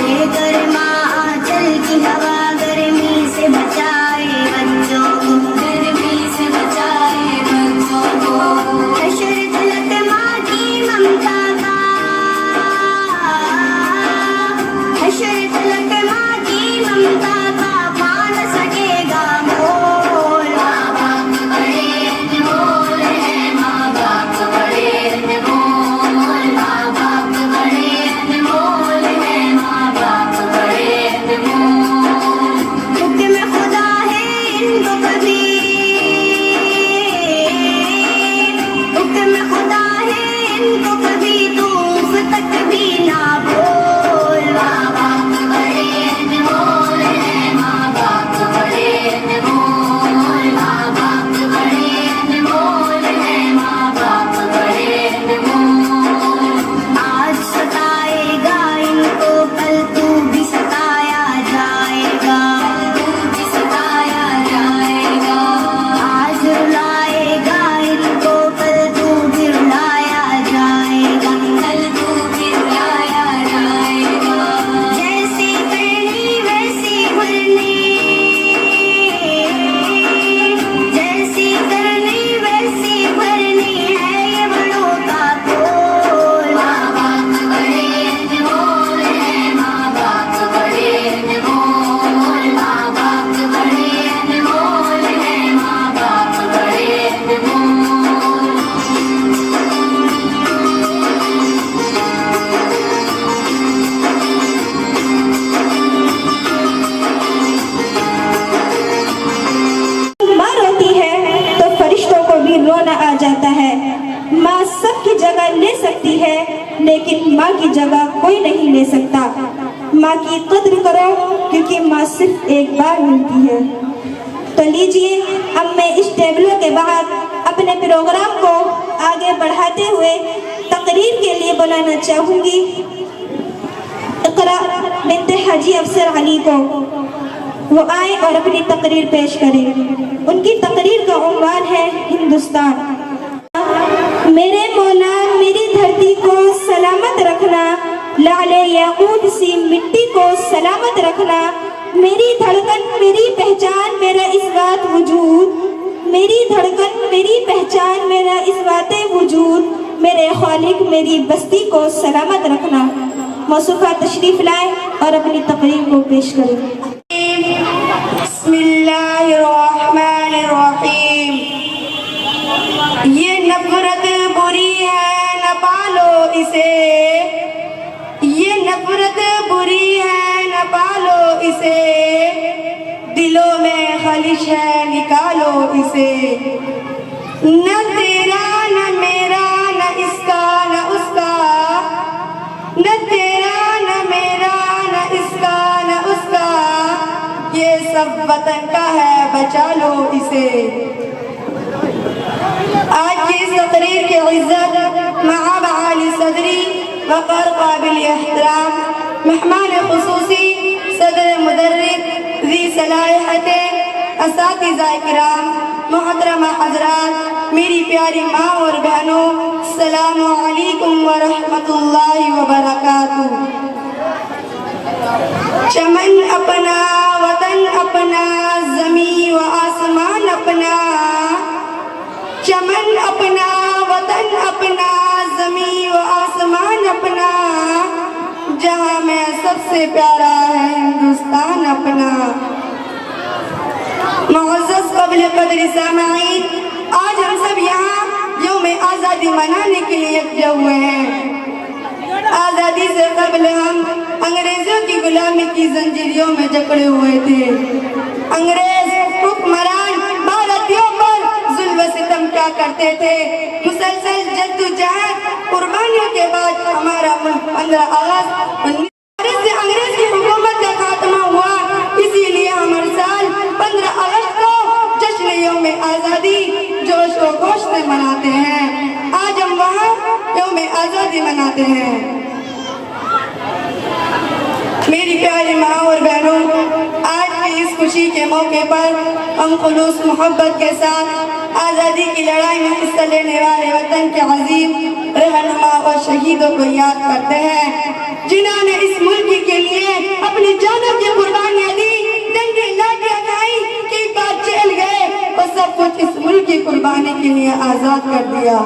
ये गर्मा आंचल की हवा गर्मी से बचाए बच्चों को, गर्मी से बचाए बच्चों को। हशर तलक माँ की ममता का, हशर तलक माँ की ममता का पा न सकेगा मोल। माँ बाप बड़े अनमोल है, माँ बाप बड़े अनमोल, माँ बाप बड़े अनमोल है, माँ बाप बड़े अनमोल। हुक्म खुदा है इनको कभी, हुक्म खुदा है इनको कभी धूप तक भी ना बोल। माँ बाप बड़े अनमोल है, माँ बाप बड़े अनमोल, माँ बाप बड़े अनमोल है, माँ बाप बड़े अनमोल। आज सताएगा इनको कल तू भी सताया जाएगा, तू भी सताया जाएगा। आज रुलाएगा इनको कल तू भी रुलाया जाएगा, कल तू भी रुलाया जाएगा। जैसी करनी वैसी भरनी, जैसी करनी वैसी भरनी है ये बड़ों का कौल। माँ बाप बड़े अनमोल है, माँ बाप बड़े अनमोल, माँ बाप बड़े अनमोल है, माँ बाप बड़े अनमोल। माँ रोती है तो फरिश्तों को भी रोना आ जाता है। माँ सबकी जगह ले सकती है, लेकिन माँ की जगह कोई नहीं ले सकता। माँ की कद्र करो, क्योंकि माँ सिर्फ एक बार मिलती है। तो लीजिए, अब मैं इस टेबलों के बाद अपने प्रोग्राम को आगे बढ़ाते हुए तकरीर के लिए बुलाना चाहूँगी इकरा बिन्ते हाजी अफसर अली को। वो आए और अपनी तकरीर पेश करें। उनकी तकरीर का उन्वान है हिंदुस्तान। मेरे मौला मेरी धरती को सलामत रखना, लाले याकूत सी मिट्टी को सलामत रखना। मेरी धड़कन मेरी पहचान मेरा इस बात वजूद, मेरी धड़कन मेरी पहचान मेरा इस बात वजूद। मेरे खालिक मेरी बस्ती को सलामत रखना। मौसूफा तशरीफ लाए और अपनी तकरीर को पेश करें। बिस्मिल्लाहिर्रहमानिर्रहीम। ये नफरत बुरी है न पालो इसे, ये नफरत बुरी है न पालो इसे। दिलों में खलिश है निकालो इसे। न तेरा न मेरा न इसका न उसका, न तेरा न मेरा न इसका न उसका। ये सब वतन का है बचा लो इसे। आज की इस तकरीर की इज्जत महाब आली सदरी वक़ार काबिल एहतराम मेहमान खुसूसी सदर मुदर्रिस ज़ी सलाहियत असातिज़ा किराम मोहतरमा हज़रात, मेरी प्यारी माँ और बहनों, अस्सलामु अलैकुम व रहमतुल्लाहि व बरकातुहू। चमन अपना वतन अपना ज़मी व आसमान अपना, चमन अपना वतन अपना ज़मी व आसमान अपना। जहाँ में सबसे प्यारा है हिंदुस्तान अपना। मुअज़्ज़ज़ क़ाबिल क़द्र सामईन, आज हम सब यहाँ यौम आज़ादी मनाने के लिए एकजुट हुए हैं। आज़ादी से कबल हम अंग्रेजों की गुलामी की जंजीरों में जकड़े हुए थे। अंग्रेज हुक्मरान भारतीयों पर जुल्म सितम क्या करते थे। मुसलसल जद्दोजहद कुर्बानियों के बाद हमारा मुल्क 15 अगस्त से अंग्रेज की हुकूमत का खात्मा हुआ। इसीलिए हम हर साल 15 अगस्त को जश्न यौम आज़ादी जोश व खरोश से मनाते हैं। आज हम वहाँ यौम आज़ादी मनाते हैं। मेरी प्यारी माँ और बहनों, आज की इस खुशी के मौके पर हम खुलूस मोहब्बत के साथ आज़ादी की लड़ाई में हिस्सा लेने वाले वतन के अजीम रहनुमा और शहीदों को याद करते हैं, जिन्होंने इस मुल्क के लिए अपनी जानों की कुर्बानियां दी, डंडे लाठियां खाई, कई बार जेल गए और सब कुछ इस मुल्क की कुर्बानी के लिए आजाद कर दिया।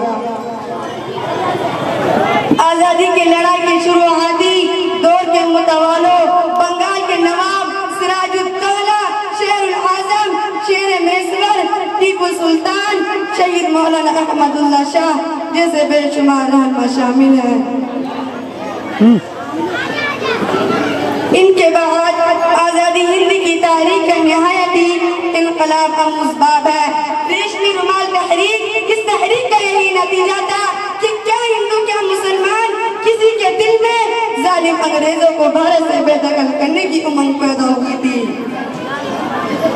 आजादी की लड़ाई की शुरुआती दौर के मुतवालो बंगाल के नवाब सिराजुद्दौला, शेरुल आजम, शेर मेसवर, टीपू सुल्तान, शहीद मौलाना अहमदुल्ला शाह जैसे बेशुमार रहनुमा शामिल हैं। इनके बाद आज़ादी हिंद की तारीख का निहायती इनकलाब आमूज़ बाब है। रेशमी रुमाल तहरीक, इस तहरीक का यही नतीजा था कि क्या हिंदू क्या मुसलमान किसी के दिल में जालिम अंग्रेजों को भारत से बेदखल करने की उमंग पैदा हुई थी।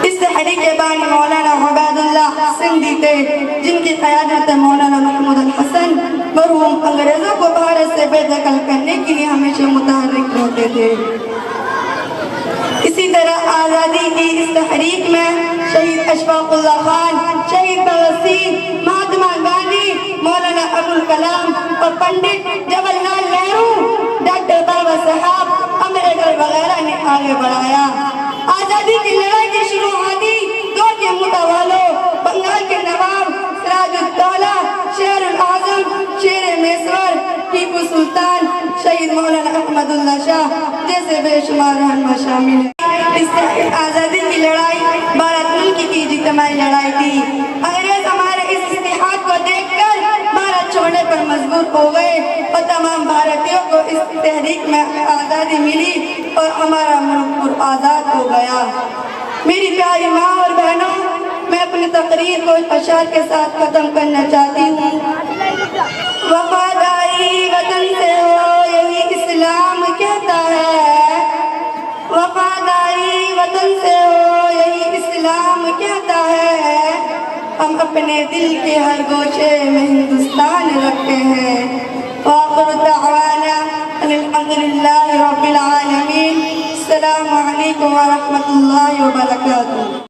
इस तहरीक के बानी मौलाना उबैदुल्लाह सिंधी थे, जिनकी क़यादत मौलाना महमूद अल हसन मरहूम अंग्रेजों को भारत से बेदखल करने के लिए हमेशा मुतहर्रिक रहते थे। इसी तरह आज़ादी की इस तहरीक में शहीद अशफाकुल्लाह खान, शहीद भगत सिंह, महात्मा गांधी, मौलाना अबुल कलाम और पंडित जवाहरलाल नेहरू, डॉक्टर बाबा साहब अम्बेडकर वगैरह ने आगे बढ़ाया। आज़ादी की लड़ाई की शुरुआती दौर के मुतवालों बंगाल के नवाब सिराजुद्दौला, शेरुल आजम, शेर मेसवर, टीपू सुल्तान, शहीद मौलाना अहमदुल्ला शाह जैसे बेशुमार रहनुमा शामिल हैं। इस आज़ादी की लड़ाई भारत मुल्क की इज्तिमाई लड़ाई थी। अंग्रेज हमारे इस इतिहाद को देखकर भारत छोड़ने पर मजबूर हो गए और तमाम भारतीयों को इस तहरीक में आज़ादी मिली और हमारा मुल्क आज़ाद हो गया। मेरी प्यारी माँ और बहनों, मैं अपनी तकरीर को अशार के साथ खत्म करना चाहती हूँ। वफादारी वतन से हो यही इस्लाम कहता है, वफादारी वतन से हो यही इस्लाम कहता है। हम अपने दिल के हर गोशे में हिंदुस्तान रखते हैं। वाखिर दअवाना अल्हम्दुलिल्लाहि रब्बिल आलमीन। अस्सलामु अलैकुम व रहमतुल्लाहि व बरकातुहू।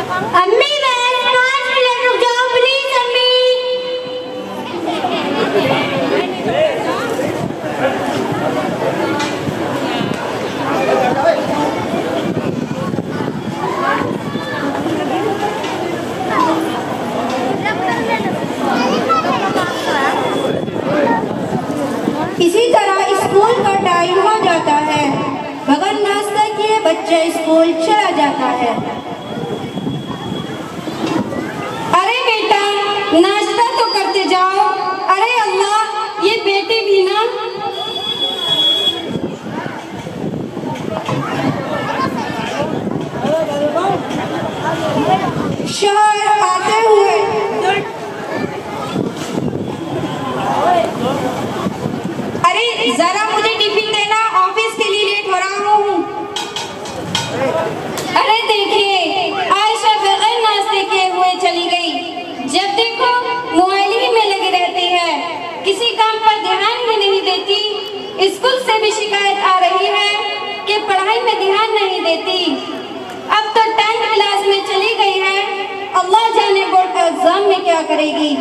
अम्मी बस 5 मिनट रुक जाओ प्लीज अम्मी। इसी तरह स्कूल का टाइम हो जाता है, बगैर नाश्ता किए बच्चा स्कूल चला जाता है। अरे बेटा नाश्ता तो करते जाओ। अरे अल्लाह, ये बेटी भी ना। शहर आते हुए अरे जरा मुझे टिफिन देना, ऑफिस के लिए लेट हो रहा हूँ। अरे देखिए आयशा बगैर नाश्ते किए हुए चली गई। जब देखो मोबाइल ही में लगी रहती है, किसी काम पर ध्यान भी नहीं देती। स्कूल से भी शिकायत आ रही है कि पढ़ाई में ध्यान नहीं देती। अब तो 10th क्लास में चली गई है, अल्लाह जाने बोर्ड एग्जाम में क्या करेगी।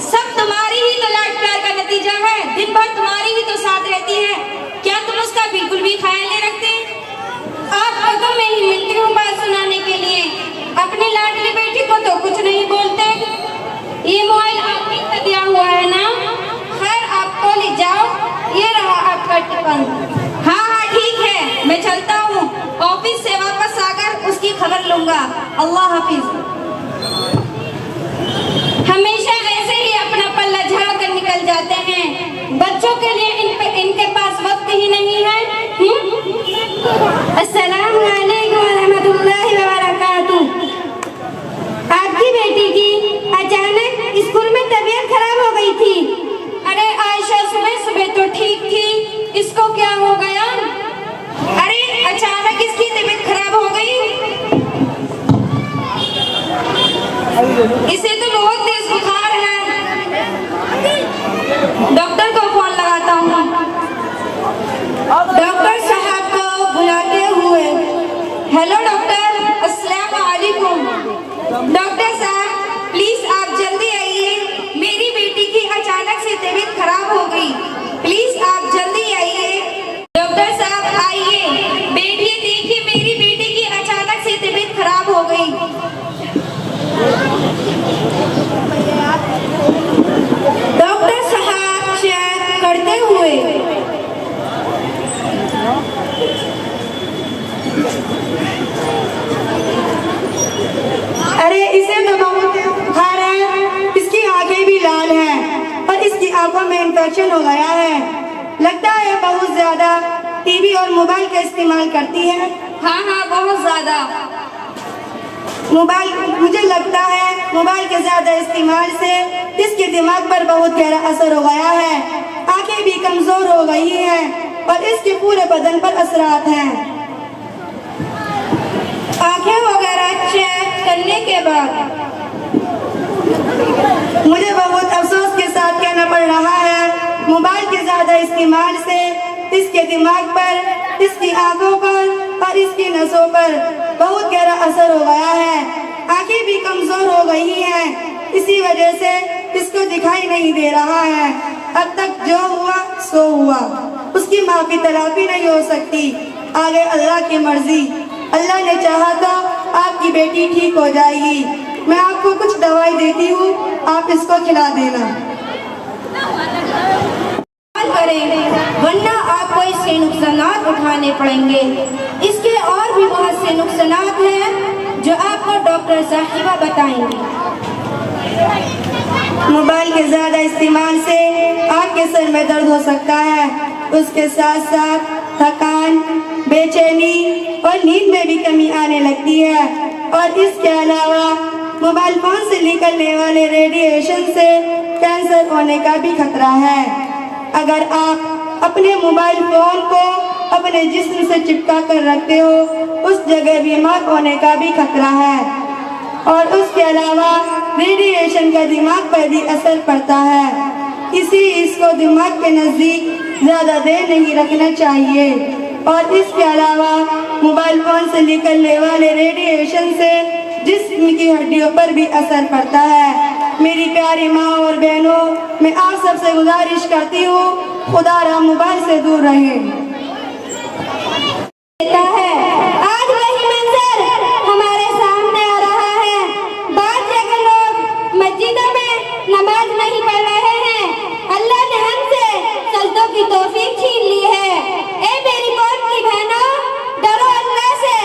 सब तुम्हारी ही तो लाड प्यार का नतीजा है, दिन भर तुम्हारी ही तो साथ रहती है, क्या तुम उसका बिल्कुल भी ख्याल नहीं रखते? आपको तो मैं ही मिलती हूँ बात सुनाने के लिए, अपनी लाडली बेटी को तो कुछ नहीं बोलते। ये मोबाइल आपने तो दिया हुआ है ना? खैर आपको ले जाओ, ये रहा आपका टिफिन। हाँ हाँ ठीक है, मैं चलता हूँ, ऑफिस से वापस आकर उसकी खबर लूंगा। अल्लाह हाफिज। हमेशा ऐसे ही अपना पल्ला झाड़ कर निकल जाते हैं, बच्चों के लिए इनके पास वक्त ही नहीं है। अस्सलाम वालेकुम रहमतुल्लाहि व बरकातुहू। आपकी बेटी की अचानक स्कूल में तबीयत खराब हो गई थी। अरे आयशा सुबह सुबह तो ठीक थी, इसको क्या हो गया? अरे अचानक इसकी तबीयत खराब हो गई। इसे तो बहुत तेज बुखार है, डॉक्टर को फोन लगाता हूँ। डॉक्टर साहब को बुलाते हुए, हेलो डॉक्टर, अस्सलाम वालेकुम। डॉक्टर साहब प्लीज आप जल्दी आइए, मेरी बेटी की अचानक से तबीयत खराब हो गई, प्लीज आप जल्दी आइए। डॉक्टर साहब आइए, बैठिए, देखिए मेरी बेटी की अचानक से तबीयत खराब हो गई। डॉक्टर साहब चेक करते हुए, अरे इसे तो बहुत बुखार है, इसकी आंखें भी लाल हैं और इसकी आंखों में इंफेक्शन हो गया है। लगता है बहुत ज्यादा टीवी और मोबाइल का इस्तेमाल करती है। हाँ हाँ बहुत ज्यादा मोबाइल, मुझे लगता है मोबाइल के ज्यादा इस्तेमाल से इसके दिमाग पर बहुत गहरा असर हो गया है, आंखें भी कमजोर हो गई हैं और इसके पूरे बदन पर असरात हैं। आंखें वगैरह चेक करने के बाद मुझे बहुत अफसोस के साथ कहना पड़ रहा है, मोबाइल के ज्यादा इस्तेमाल से इसके दिमाग पर, इसकी आंखों पर और इसकी नसों पर बहुत गहरा असर हो गया है। आंखें भी कमजोर हो गई हैं, इसी वजह से इसको दिखाई नहीं दे रहा है। अब तक जो हुआ सो हुआ, उसकी माफी तलाफी नहीं हो सकती, आगे अल्लाह की मर्जी। अल्लाह ने चाहा तो आपकी बेटी ठीक हो जाएगी। मैं आपको कुछ दवाई देती हूँ, आप इसको खिला देना। वरना आपको इसके नुकसान उठाने पड़ेंगे। इसके और भी बहुत से नुकसान हैं जो आपको डॉक्टर साहिबा बताएंगे। मोबाइल के ज्यादा इस्तेमाल से आपके सर में दर्द हो सकता है, उसके साथ साथ थकान, बेचैनी और नींद में भी कमी आने लगती है। और इसके अलावा मोबाइल फोन से निकलने वाले रेडिएशन से कैंसर होने का भी खतरा है। अगर आप अपने मोबाइल फोन को अपने जिस्म से चिपका कर रखते हो, उस जगह बीमार होने का भी खतरा है। और उसके अलावा रेडिएशन का दिमाग पर भी असर पड़ता है, इसलिए इसको दिमाग के नज़दीक ज़्यादा देर नहीं रखना चाहिए। और इसके अलावा मोबाइल फोन से निकलने वाले रेडिएशन से जिस हड्डियों पर भी असर पड़ता है। मेरी प्यारी माँ और बहनों, मैं आप सबसे गुजारिश करती हूँ, खुदा मोबाइल से दूर रहें। आज वही मंजर हमारे सामने आ रहा है। बहुत जगह लोग मस्जिदों में नमाज नहीं पढ़ रहे हैं। अल्लाह ने हमसे सजदों की तौफीक छीन ली है। ए मेरी कौम की बहनों, डरो अल्लाह से,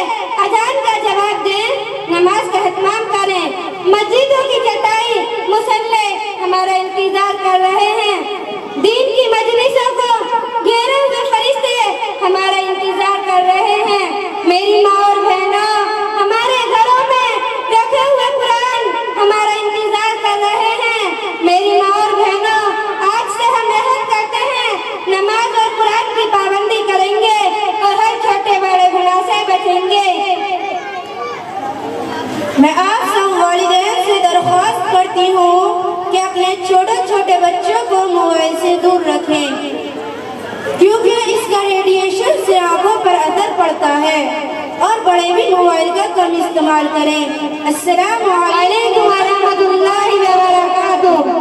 अजान का जवाब दें, नमाज का इत्माम करें। मस्जिदों की चटाई मुसल्ले हमारा इंतजार कर रहे हैं। दीन की मजलिसों को घेरे हुए फरिश्ते हमारा इंतजार कर रहे हैं। मेरी माँ और बहनों, हमारे घरों में रखे हुए कुरान हमारा इंतजार कर रहे हैं। मेरी माँ और बहनों, आज से हम अहद करते हैं, नमाज और कुरान की पाबंदी करेंगे और हर छोटे बड़े गुनाह से बचेंगे। मैं आप सब वालिदैन से दरख्वास्त करती हूँ कि अपने छोटे छोटे बच्चों को मोबाइल से दूर रखें, क्योंकि इसका रेडिएशन से आंखों पर असर पड़ता है, और बड़े भी मोबाइल का कम इस्तेमाल करें। अस्सलामु अलैकुम व रहमतुल्लाहि व बरकातुहू।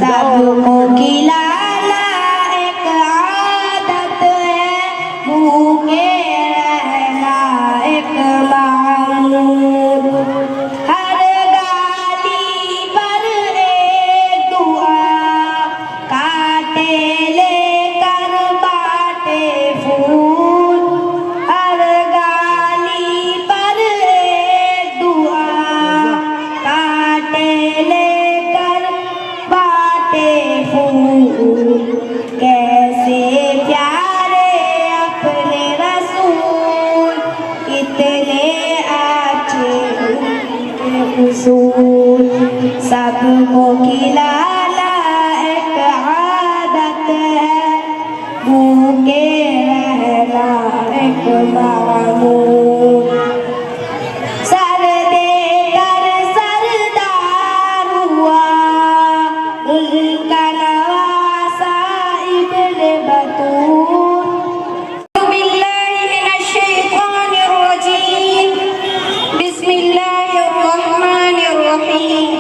सबको खिलाना एक आदत है, भूखे रहना एक मामूल। हर गाली पर एक दुआ, काटे लेकर बाटे फूल। हर गाली पर एक दुआ, काटे लेकर बाटे फूल। कैसे प्यारे अपने रसूल, कितने अच्छे उनके उसूल। सबको खिलाना एक आदत है, भूखे रहना एक मामूल। सर देकर सरदार हुआ उनका नवासा इब्न बतूल। बिस्मिल्लाहि मिनश शैतानिर रजीम, बिस्मिल्लाहिर रहमानिर रहीम।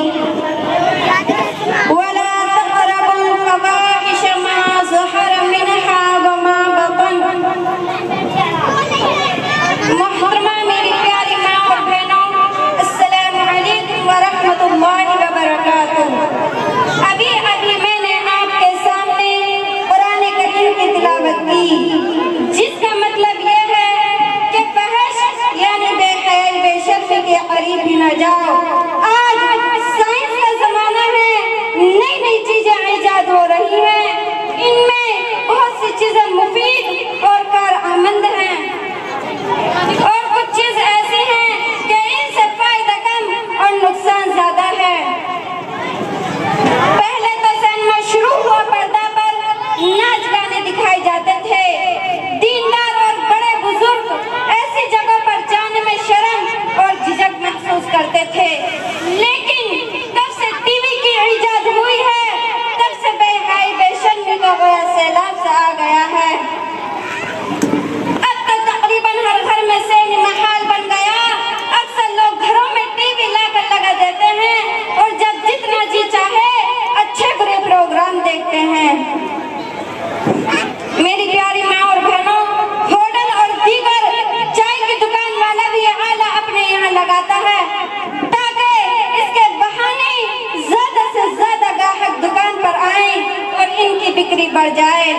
भी बढ़ जाए।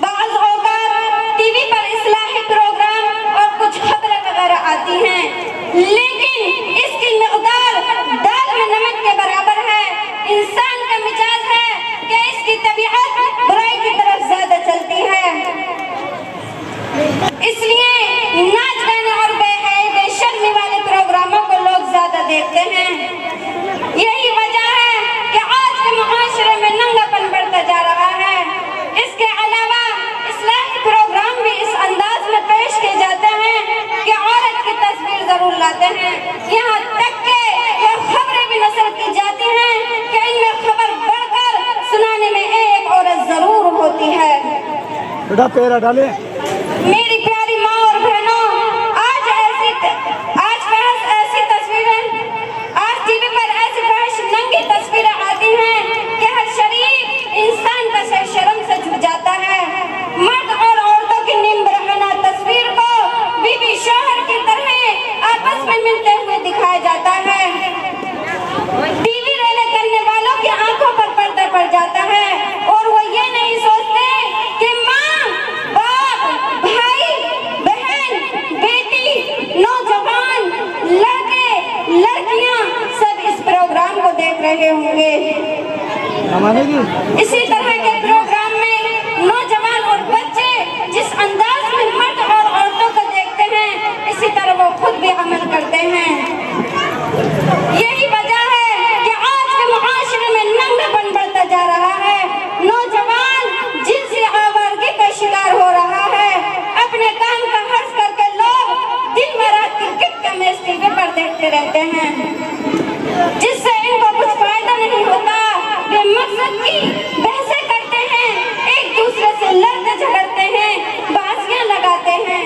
बाज़ औक़ात टीवी पर इस्लाही प्रोग्राम और कुछ खबरें वगैरह आती हैं, लेकिन इसकी मिक़दार दाल में नमक के बराबर है। इंसान का मिजाज है कि इसकी तबीयत बुराई की तरफ ज्यादा चलती है, इसलिए नाच गाने और बेशर्मी वाले प्रोग्रामों को लोग ज्यादा देखते हैं। यही वजह है कि आज के मुआशरे में नंगापन बढ़ता जा रहा है। इसके अलावा इस्लाही प्रोग्राम भी इस अंदाज में पेश किए जाते हैं कि औरत की तस्वीर जरूर लाते हैं। यहाँ तक के यह खबरें भी नशर की जाती हैं कि इनमें खबर बढ़कर सुनाने में एक औरत जरूर होती है। बेटा पैरा डाले। मेरी प्यारी माँ और बहनों, आज ऐसी तस्वीरें, आज टीवी पर ऐसी फहश नंगी तस्वीरें आती हैं कि हर शरीफ इंसान का शर्म से झुक जाता है। मर्द और औरतों की निम्बरहाना तस्वीर को बीवी शौहर की तरह आपस में मिलते हुए दिखाया जाता है। टीवी रोने करने वालों की आंखों पर पर्दा पड़ जाता है और वो ये नहीं सोचते कि माँ, बाप, भाई, बहन, बेटी, नौजवान, लड़के, लड़कियां सब इस प्रोग्राम को देख रहे होंगे। इसी तरह के प्रोग्राम में नौजवान और बच्चे जिस अंदाज में मर्द और औरतों को देखते हैं, इसी तरह वो खुद भी अमल करते हैं। यही वजह है कि आज के मुआशरे में नंगापन बढ़ता जा रहा है। नौजवान जिनसी आवारगी का शिकार हो रहा है। अपने काम का हर्ज करके लोग दिन भर रात क्रिकेट का मैच टीवी पर देखते रहते हैं, जिससे इनको कुछ फायदा नहीं होता। वे मकसद की बहसें करते हैं, एक दूसरे से लड़ते झगड़ते हैं, बाजियां लगाते हैं।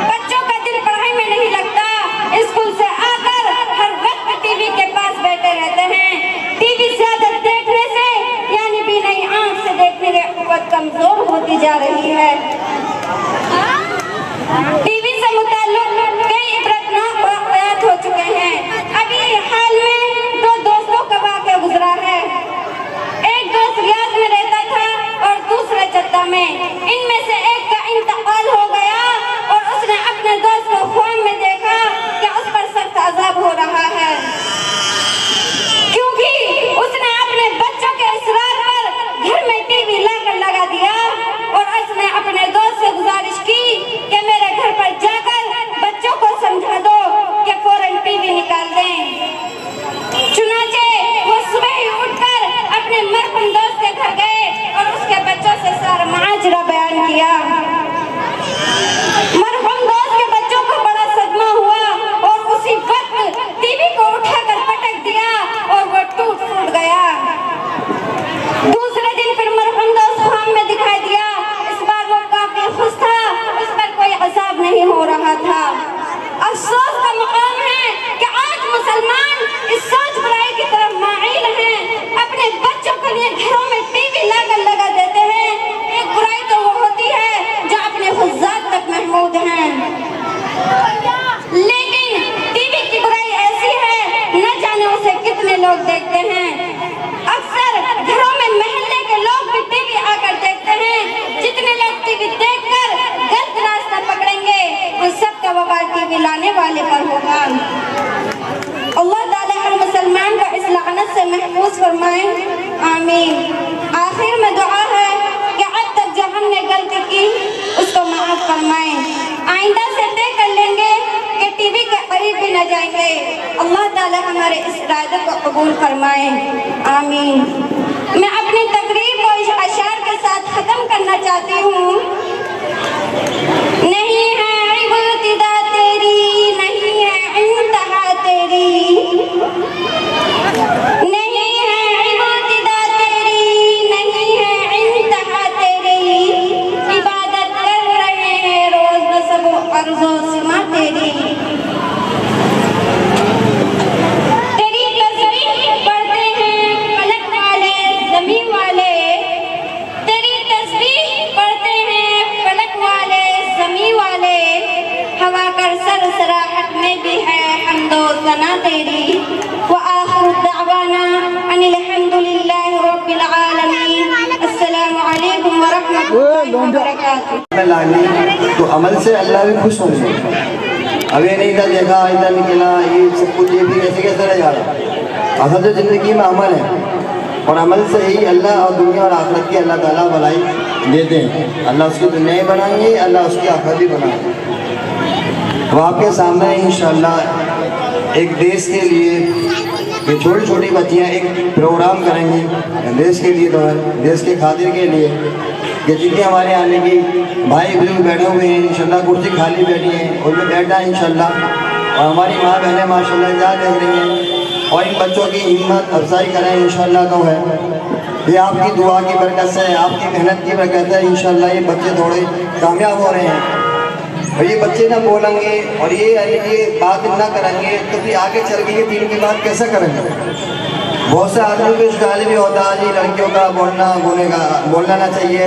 बच्चों का दिल पढ़ाई में नहीं लगता, स्कूल से आकर हर वक्त टीवी के पास बैठे रहते हैं। टीवी ज्यादा देखने से यानी भी नई आंख से देखने की कुव्वत कमजोर होती जा रही है। टीवी से मुताल्लिक कई इबरतनाक वाक़यात हो चुके हैं। अभी हाल में 2 दोस्तों का वाक़या गुजरा है। एक दोस्त रियाद में रहता था और दूसरा जद्दा में। इनमें से एक का इंतकाल हो गया और उसने अपने दोस्त को ख्वाब में देखा कि उस पर सख्त अज़ाब हो रहा है, क्योंकि उसने अपने बच्चों के इसरार पर घर में टीवी लाकर लगा दिया और उसने अपने दोस्त से गुजारिश की कि मेरे घर पर जाकर बच्चों को समझा दो कि फौरन टीवी निकाल दें। चुनाचे वो सुबह ही उठकर अपने मरहूम दोस्त के घर गए और उसके बच्चों से सारा माजरा बयान किया। मरहूम दोस्त के बच्चों को बड़ा सदमा हुआ और उसी वक्त टीवी को उठाकर पटक दिया और वो टूट फूट गया। दूसरे दिन फिर मरहूम दोस्त ख्वाब में दिखाई दिया। इस बार वो काफी खुश था, उस पर कोई अज़ाब नहीं हो रहा था। अफसोस का मुकाम है कि आज मुसलमान इस सोच बुराई की तरफ माइल हैं। अपने बच्चों के लिए घरों में टीवी लाकर लगा देते हैं। एक बुराई तो वो होती है जो अपने खुद तक महमूद हैं, लेकिन टीवी की बुराई ऐसी है न जाने उसे कितने लोग देखते हैं। अक्सर घरों में मोहल्ले के लोग भी टीवी आकर देखते हैं। जितने लोग टीवी देखकर गलत रास्ता पकड़ेंगे उन सबका वबाल टीवी लाने वाले पर होगा। अल्लाह ताला हर मुसलमान को इस लानत से महफूज फरमाए, आमीन। आखिर में दुआ है कि अब तक जो हमने गलती की उसको माफ फरमाए। आइंदा से तय कर लेंगे कि टीवी के करीब भी न जाएंगे। अल्लाह ताला हमारे इस इरादे को कबूल फरमाए, आमीन। मैं अपनी तकरीर को इस अशार के साथ खत्म करना चाहती हूँ। नहीं है इब्तिदा तेरी, नहीं है इंतहा तेरी, नहीं है इब्तिदा तेरी, नहीं है इंतहा तेरी। इबादत कर रहे हैं रोज नस्ब अर्ज़ो सिमा तेरी। तेरी तस्बीह पढ़ते हैं फलक वाले ज़मीन वाले, तेरी तस्बीह पढ़ते हैं फलक वाले ज़मीन वाले। हवा कर सरसराहट में भी है हम्दो सना तेरी। व आखिर दावाना अनिल हम्दुलिल्लाह आलमीन। अस्सलामु अलैकुम व रहमतुल्लाहि व बरकातुहू। लानी तो अमल से अल्लाह भी खुश होंगे। अब ये नहीं था देखा इधर निकला ये सब कुछ ये भी कैसे रह जा रहा। असल जो ज़िंदगी में अमल है और अमल से ही अल्लाह और दुनिया और आखिरत की अल्लाह ताला भलाई देते हैं। अल्लाह उसकी दुनिया बनाएंगे, अल्लाह उसकी आखिरत भी बनाएंगे। तो आपके सामने इंशाअल्लाह एक देश के लिए ये छोटी छोटी बच्चियाँ एक प्रोग्राम करेंगी देश के लिए, तो देश के खातिर के लिए कि जितने हमारे आने की भाई बुजुर्ग बैठे हुए हैं इंशाल्लाह, कुर्सी खाली बैठी हैं उनमें बैठना है इंशाल्लाह। और हमारी माँ बहनें माशाल्लाह इंतजार देख रही हैं और इन बच्चों की हिम्मत अफजाई करें इंशाल्लाह। तो है ये आपकी दुआ की बरकत से, आपकी मेहनत की बरकत है इंशाल्लाह ये बच्चे थोड़े कामयाब हो रहे हैं। और ये बच्चे ना बोलेंगे और ये बात ना करेंगे तो फिर आगे चल के ये दीन की बात कैसे करेंगे। बहुत से आदमियों को इश्काल भी होता है जी लड़कियों का बोलना ना चाहिए,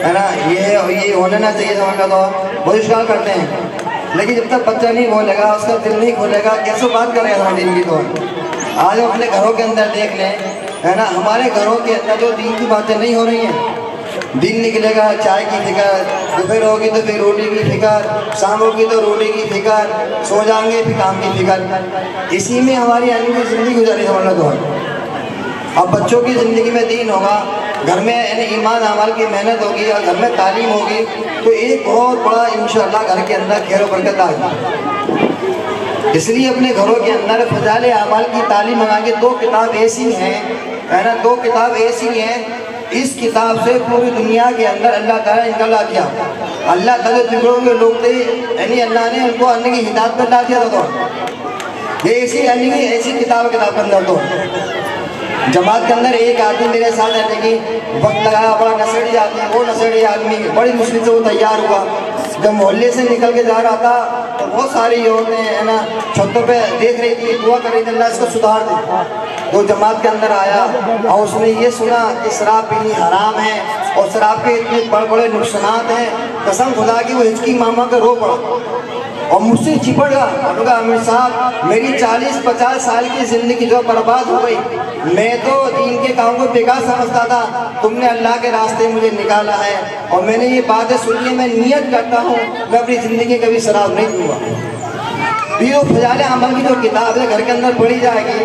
है ना, ये होना ना चाहिए समझना। तो बहुत इश्काल करते हैं, लेकिन जब तक बच्चा नहीं बोलेगा, उसका दिल नहीं खोलेगा, कैसे बात करेगा हमारे दीन की। तो आज हम अपने घरों के अंदर देख लें, है ना, हमारे घरों के अंदर जो दीन की बातें नहीं हो रही हैं। दिन निकलेगा चाय की फिक्र, दोपहर होगी तो फिर रोटी की फिक्र, शाम होगी तो रोटी की फिक्र, सो जाएंगे फिर काम की फिक्र। इसी में हमारी आने की ज़िंदगी गुजारी समझना। तो अब बच्चों की ज़िंदगी में दीन होगा, घर में यानी ईमान अमल की मेहनत होगी और घर में तालीम होगी तो एक बहुत बड़ा इंशाअल्लाह घर के अंदर खैर और बरकत आएगी। इसलिए अपने घरों के अंदर फजाइल अमाल की तालीम मंगा के 2 किताब ऐसी हैं, है ना, 2 किताब ऐसी हैं, इस किताब से पूरी दुनिया के अंदर अल्लाह ताला ने निकाला दिया। अल्लाह ताला बिगड़ों के लोग थे यानी अल्लाह ने उनको आने की हिदायत पर डाल दिया था। तो ये ऐसी किताब के अंदर तो जमात के अंदर एक आदमी मेरे साथ रहने की वक्त लगाया, बड़ा नशेड़ी आदमी, वो नशेड़ी आदमी बड़ी मुश्किल से वो तैयार हुआ। जब मोहल्ले से निकल के जा रहा था तो बहुत सारी औरतें, है ना, छतों पे देख रही थी, दुआ कर रही थी अल्लाह इसको सुधार दे। तो जमात के अंदर आया और उसने ये सुना कि शराब पीनी हराम है और शराब के इतने बड़े बड़े नुकसानात हैं, कसम खुदा की वो हिचकी मामा का रो पड़ा और मुझसे चिपट गया। अमीर साहब मेरी 40-50 साल की ज़िंदगी जो बर्बाद हो गई, मैं तो दीन के काम को बेकार समझता था, तुमने अल्लाह के रास्ते मुझे निकाला है और मैंने ये बातें सुनिए, मैं नियत करता हूँ मैं अपनी ज़िंदगी कभी शराब नहीं पीऊँगा। ये जो फजाइल अमल की जो किताब है घर के अंदर पढ़ी जाएगी,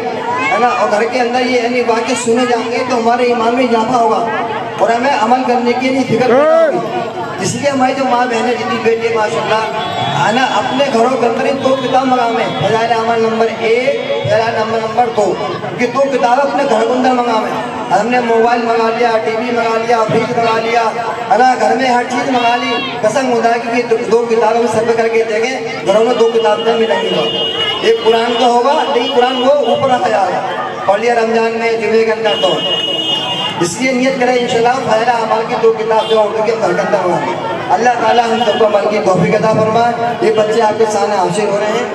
है ना, और घर के अंदर ये यानी वाक़े सुने जाएंगे तो हमारे ईमान में इजाफा होगा और हमें अमल करने की नहीं फिक्र होगी। इसलिए हमारी जो माँ बहनें जितनी बेटी माशाल्लाह, है ना, अपने घरों के अंदर 2 किताब मंगावे, फजाइल अमल नंबर 1, फजाइल अमल नंबर 2, ये 2 किताब अपने घर के अंदर मंगावे। हमने मोबाइल मंगा लिया, टीवी मंगा लिया, फ्रिज मंगा लिया, है ना, घर में हर चीज़ मंगा ली, कसम खुदा की 2 किताबों में सर्वे करके देखें घरों में 2 किताबें मिलेंगी। एक कुरान का होगा लेकिन कुरान को ऊपर रखा जाएगा, पढ़ लिया रमजान में जुमे के अंदर। तो इसलिए नियत करें इंशाल्लाह फजाइल अमाल की 2 किताब जो उर्दू के घर के अंदर होंगे। अल्लाह ताला हम सबको अमल की तौफीक अता फरमाए। ये बच्चे आपके सामने हाजिर हो रहे हैं।